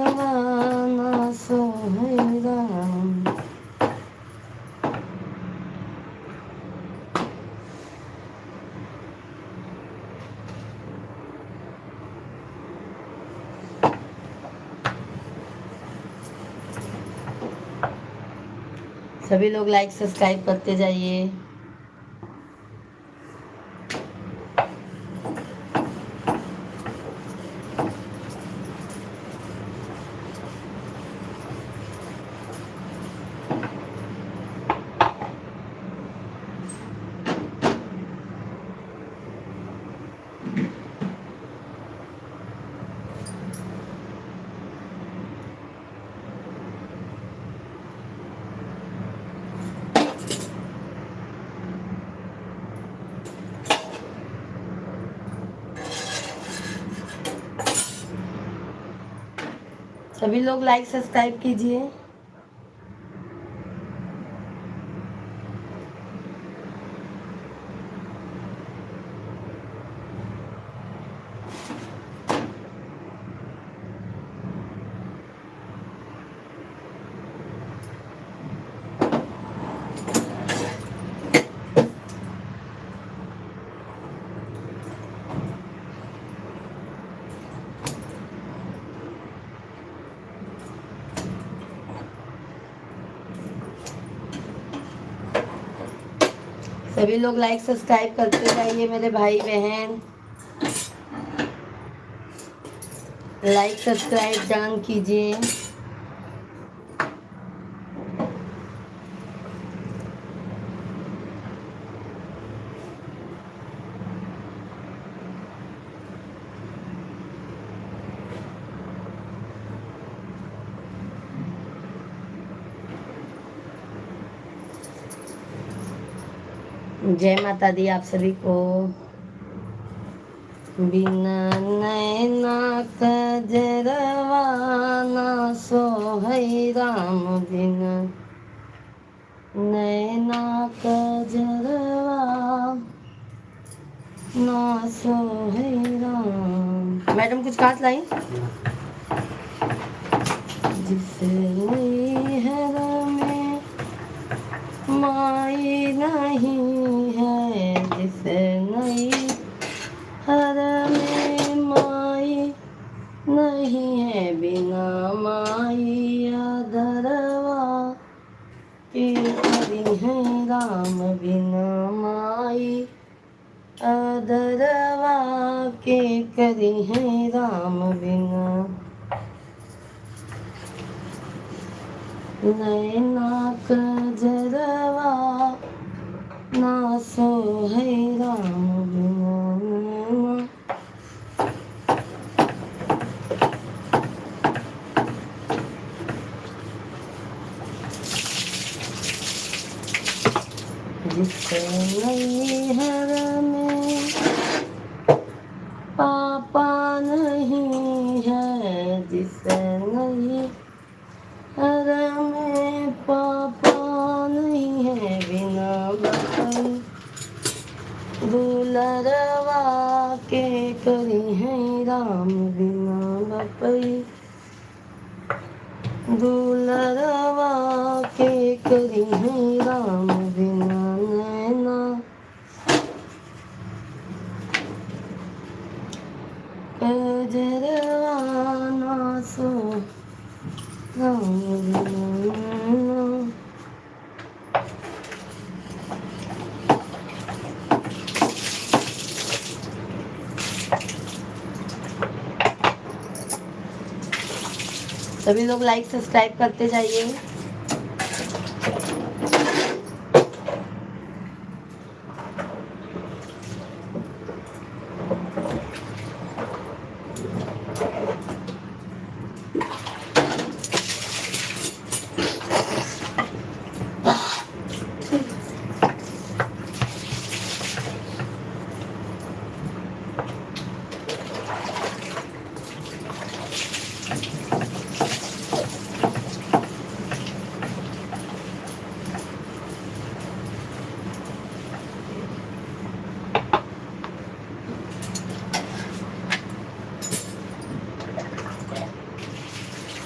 ना सोहे राम। सभी लोग लाइक सब्सक्राइब करते जाइए। सभी लोग लाइक सब्सक्राइब कीजिए। सभी लोग लाइक सब्सक्राइब करते जाइए मेरे भाई बहन। लाइक सब्सक्राइब जान कीजिए। जय माता दी आप सभी को। बिना नैना कजरवा ना सोहै राम, बिना नैना कजरवा ना सोहै राम। मैडम कुछ खास लाई। जिसे नैहर में माई नहीं है, जिसे नैहर में माई नहीं है, बिना माई अधरवा के करी है राम, बिना माई अधरवा के करी है राम, बिना नैना कजरवा ना सोहै राम, बिना नैना। जिससे नैहर में पापा नहीं है, जिससे नैहर में पापा नहीं है, बिना बपई दुलरवा के करी है राम, बिना बपई दुलरवा के करी है राम, बिना नैना कजरवा ना सो राम, बिना नैना। सभी लोग लाइक सब्सक्राइब करते जाइए।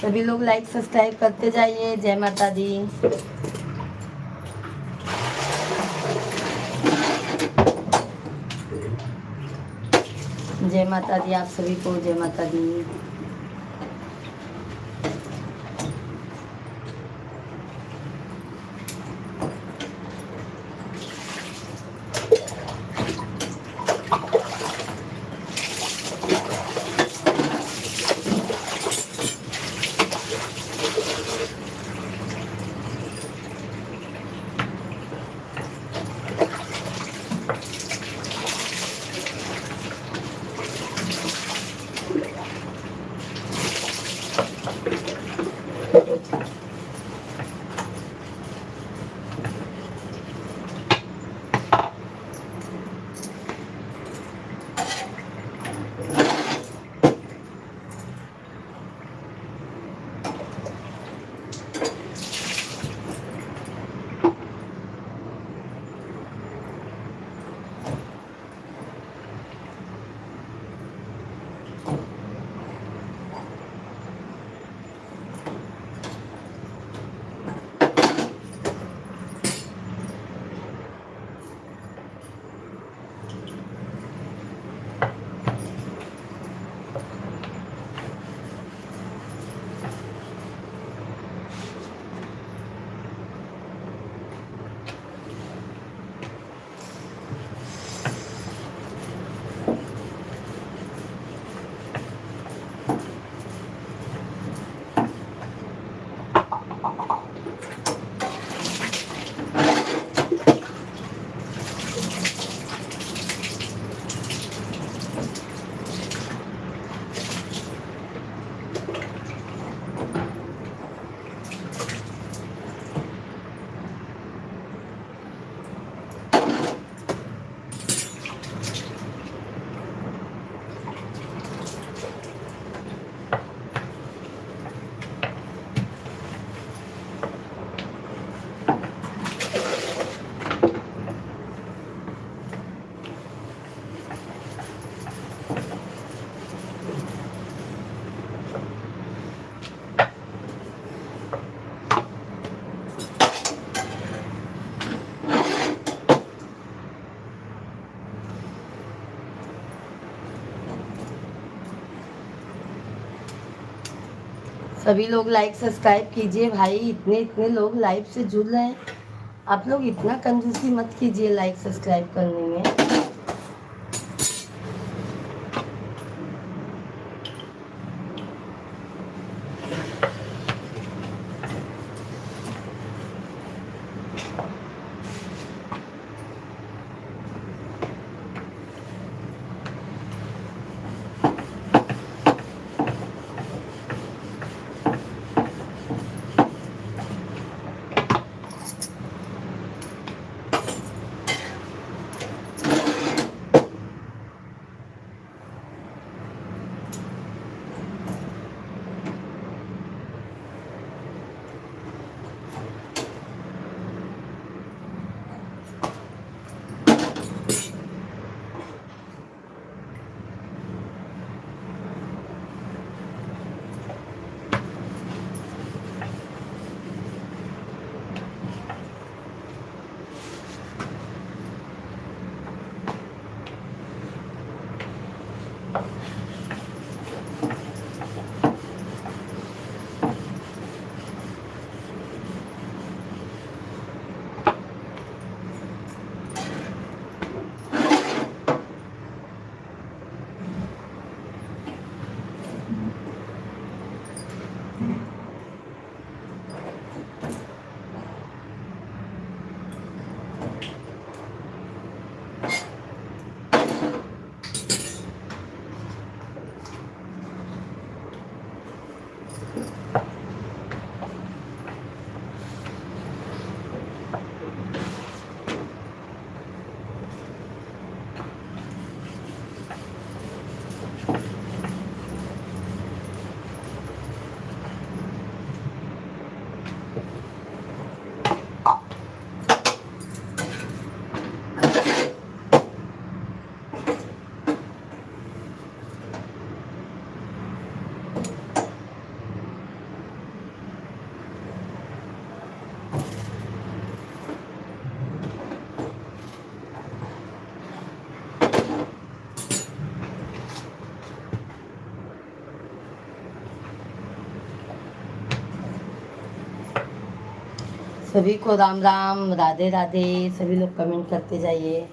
सभी लोग लाइक सब्सक्राइब करते जाइए। जय माता दी। जय माता दी आप सभी को। जय माता दी। सभी लोग लाइक सब्सक्राइब कीजिए भाई, इतने इतने लोग लाइव से जुड़ रहे हैं। आप लोग इतना कंजूसी मत कीजिए लाइक सब्सक्राइब करने में। सभी को राम राम, राधे राधे। सभी लोग कमेंट करते जाइए।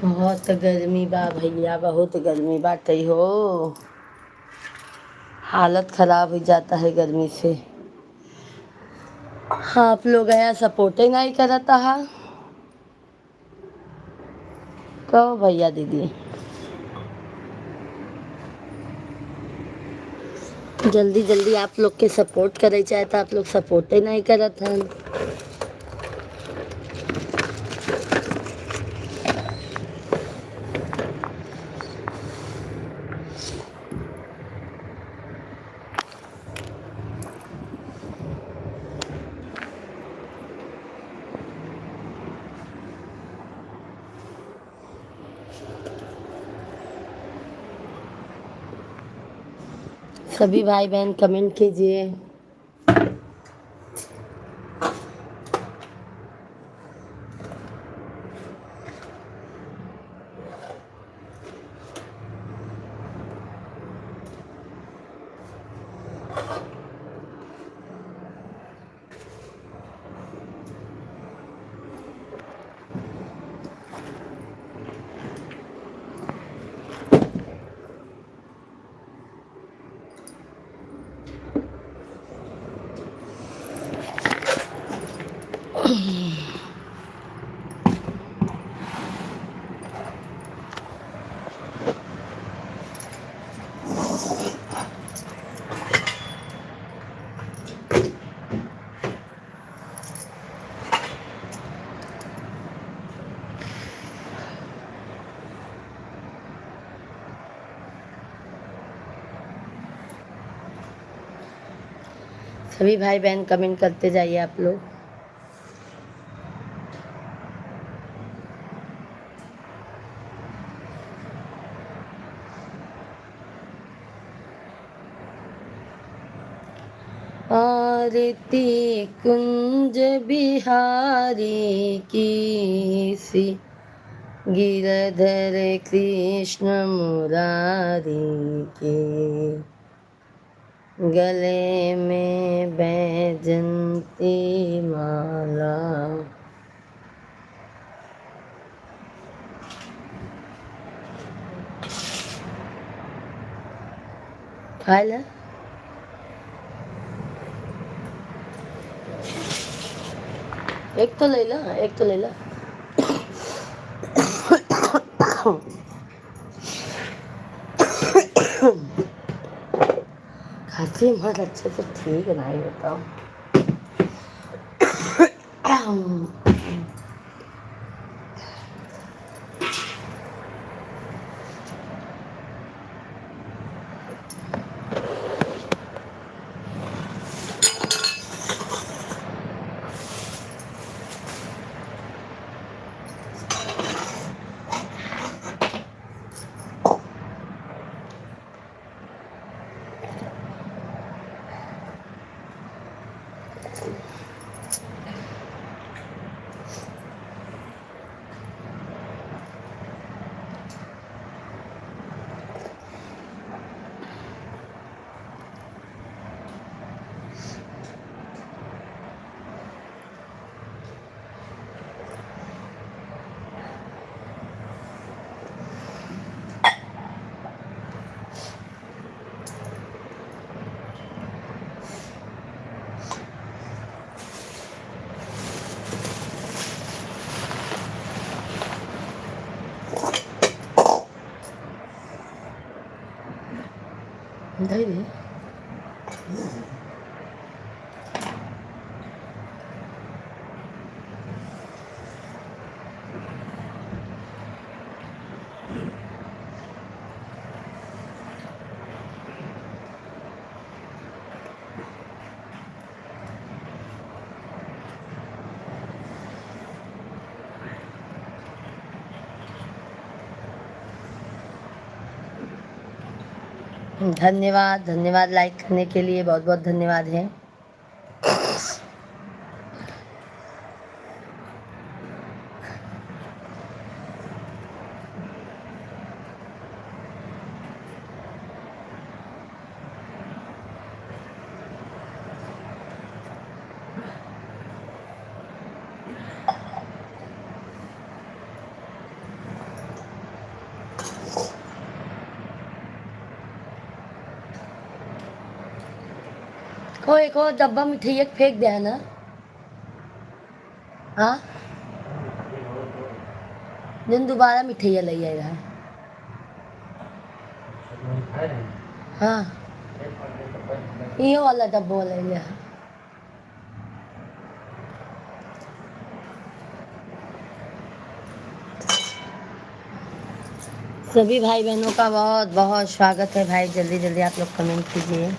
बहुत गर्मी बा भैया, बहुत गर्मी बाटे हो। हालत खराब हो जाता है गर्मी से। आप लोग यहाँ सपोर्ट ही नहीं करता है। कहो भैया दीदी, जल्दी जल्दी आप लोग के सपोर्ट करे चाहे तो आप लोग सपोर्ट ही नहीं करत हैं। सभी भाई बहन कमेंट कीजिए। सभी भाई बहन कमेंट करते जाइए आप लोग। आरती कुंज बिहारी की सी, गिरधर कृष्ण मुरारी के, गले में बैजंती माला। खाए ला एक तो ले ला, एक तो ले ला। खांसी मत अच्छे से ठीक नहीं होता। दे दे। धन्यवाद धन्यवाद लाइक करने के लिए, बहुत बहुत धन्यवाद है। को एक और डब्बा मिठाई फेंक दिया ना। हाँ दिन दोबारा मिठाई ले आई रहा। हाँ ये वाला डब्बा ले लिया। सभी भाई बहनों का बहुत बहुत स्वागत है भाई, जल्दी जल्दी आप लोग कमेंट कीजिए।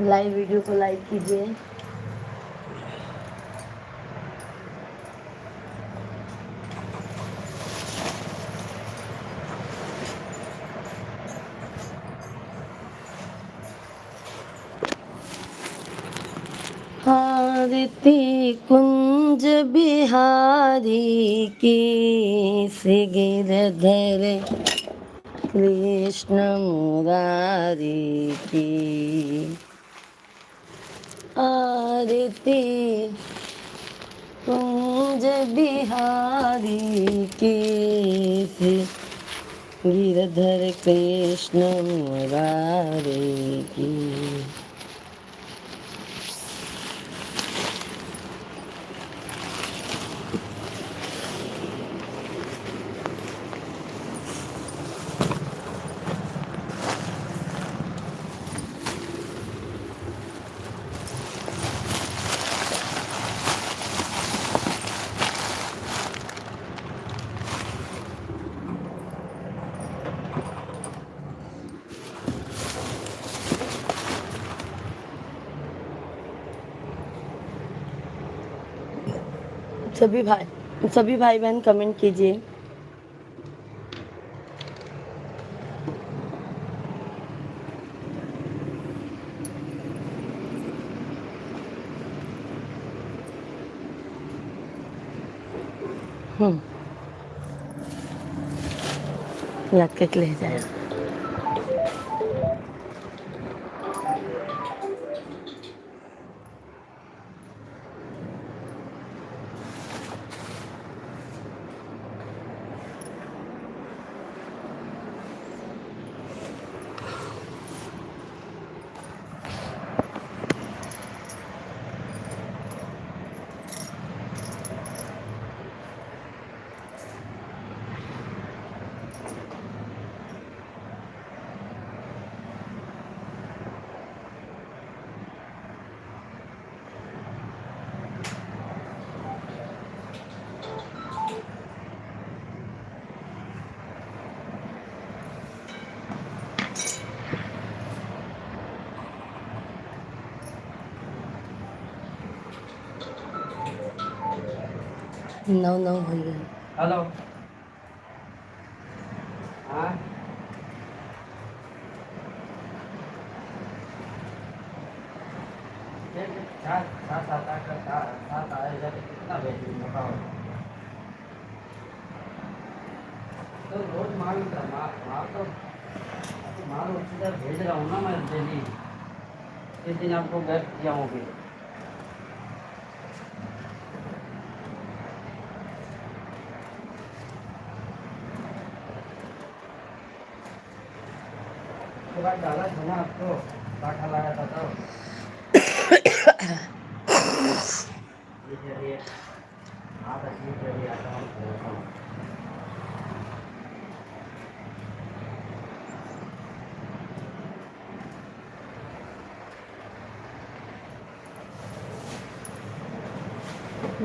लाइव वीडियो को लाइक कीजिए। आरती कुंज बिहारी की से गिरधर कृष्ण मुरारी की। आरती कुंज बिहारी की से गिरधर कृष्ण मुरारी की। सभी भाई बहन कमेंट कीजिए। याद करके ले जाए। नौ नौ हो गई। हेलो हाँ सात सात सात आठ सात आएगा तो कितना भेज बताओ। तो रोज माल माल तो माल उसी तरह भेज रहा हूँ ना मैं डेली। इस दिन आपको घर किया हूँ फिर उसके बाद डाला था ना आपको काठा लाया था तो चलिए आप अच्छी चलिए आता हूँ।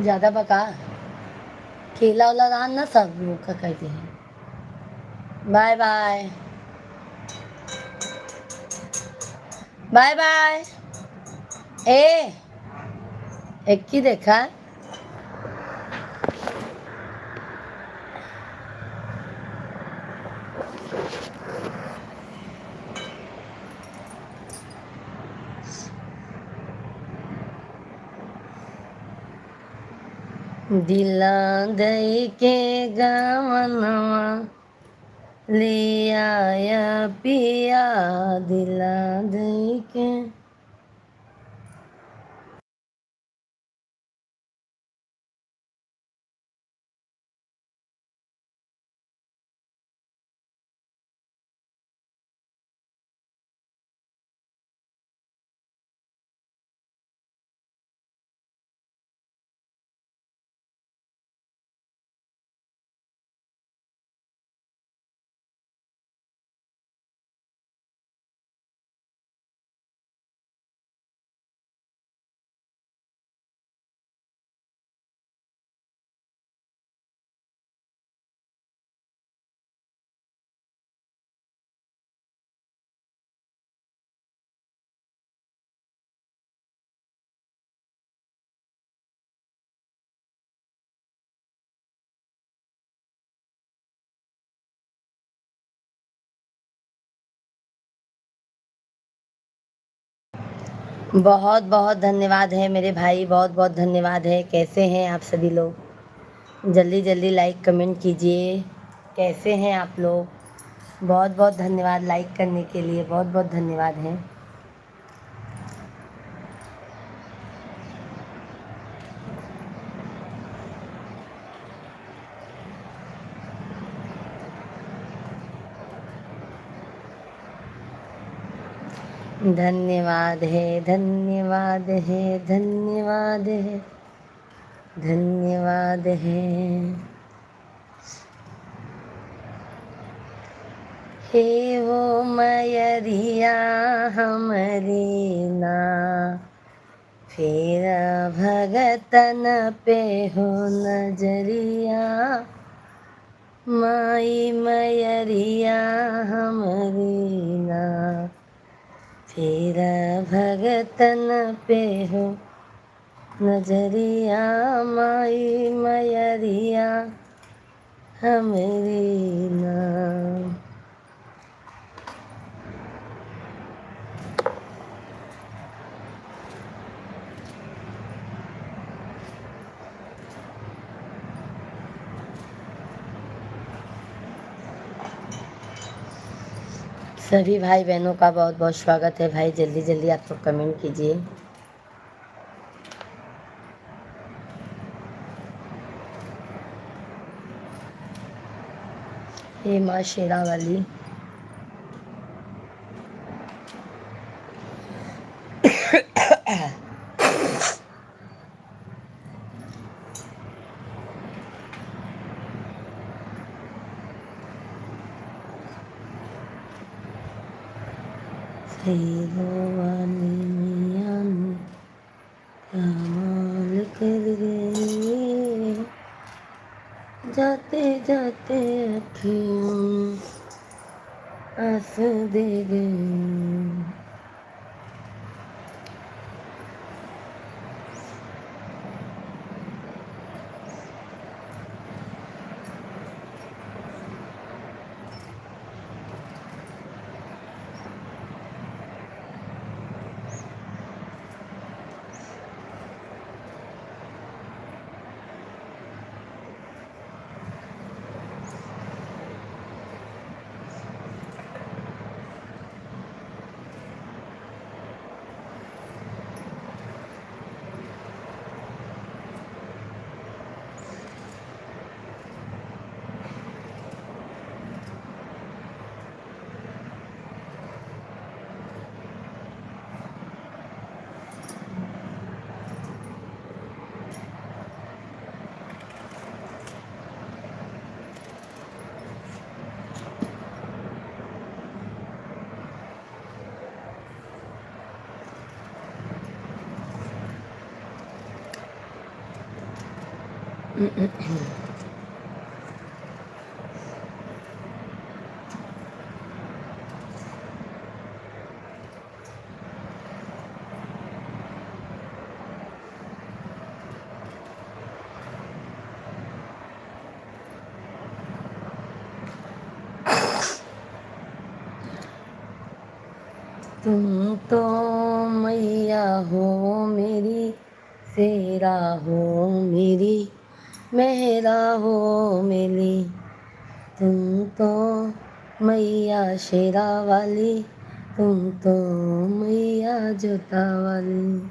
ज़्यादा पका केला वाला रान ना सब लोग का कहते हैं। Bye bye bye bye. एक ही देखा दिला दई के गवनवा ले आया पिया, दिला दई के। बहुत बहुत धन्यवाद है मेरे भाई, बहुत बहुत धन्यवाद है। कैसे हैं आप सभी लोग? जल्दी जल्दी लाइक कमेंट कीजिए। कैसे हैं आप लोग? बहुत बहुत धन्यवाद लाइक करने के लिए, बहुत बहुत धन्यवाद है। धन्यवाद है, धन्यवाद है, धन्यवाद है, धन्यवाद है। हे वो मयरिया हमरी ना, फिर भगतन पे हो नजरिया। माई मयरिया हमरी ना, फिर भगतन पे हो नजरिया। माई मयरिया हमरी ना। सभी भाई बहनों का बहुत बहुत स्वागत है भाई। जल्दी जल्दी आप लोग कमेंट कीजिए। हे माँ शेरा वाली। शेरों वाली मियाँ ने कमाल कर गई, जाते जाते अखियों आंसू दे गई। तुम तो मैया हो मेरी, शेरा हो मेरी, मेहरा हो मिली तुम तो मैया शेरा वाली, तुम तो मैया जोता वाली।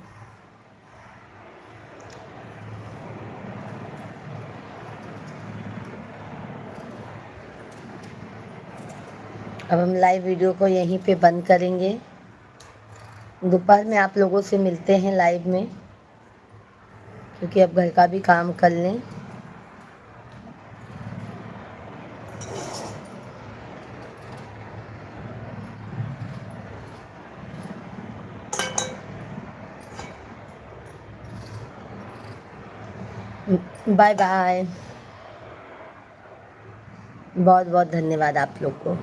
अब हम लाइव वीडियो को यहीं पे बंद करेंगे। दोपहर में आप लोगों से मिलते हैं लाइव में, क्योंकि अब घर का भी काम कर लें। Bye bye. बहुत बहुत धन्यवाद आप लोग को।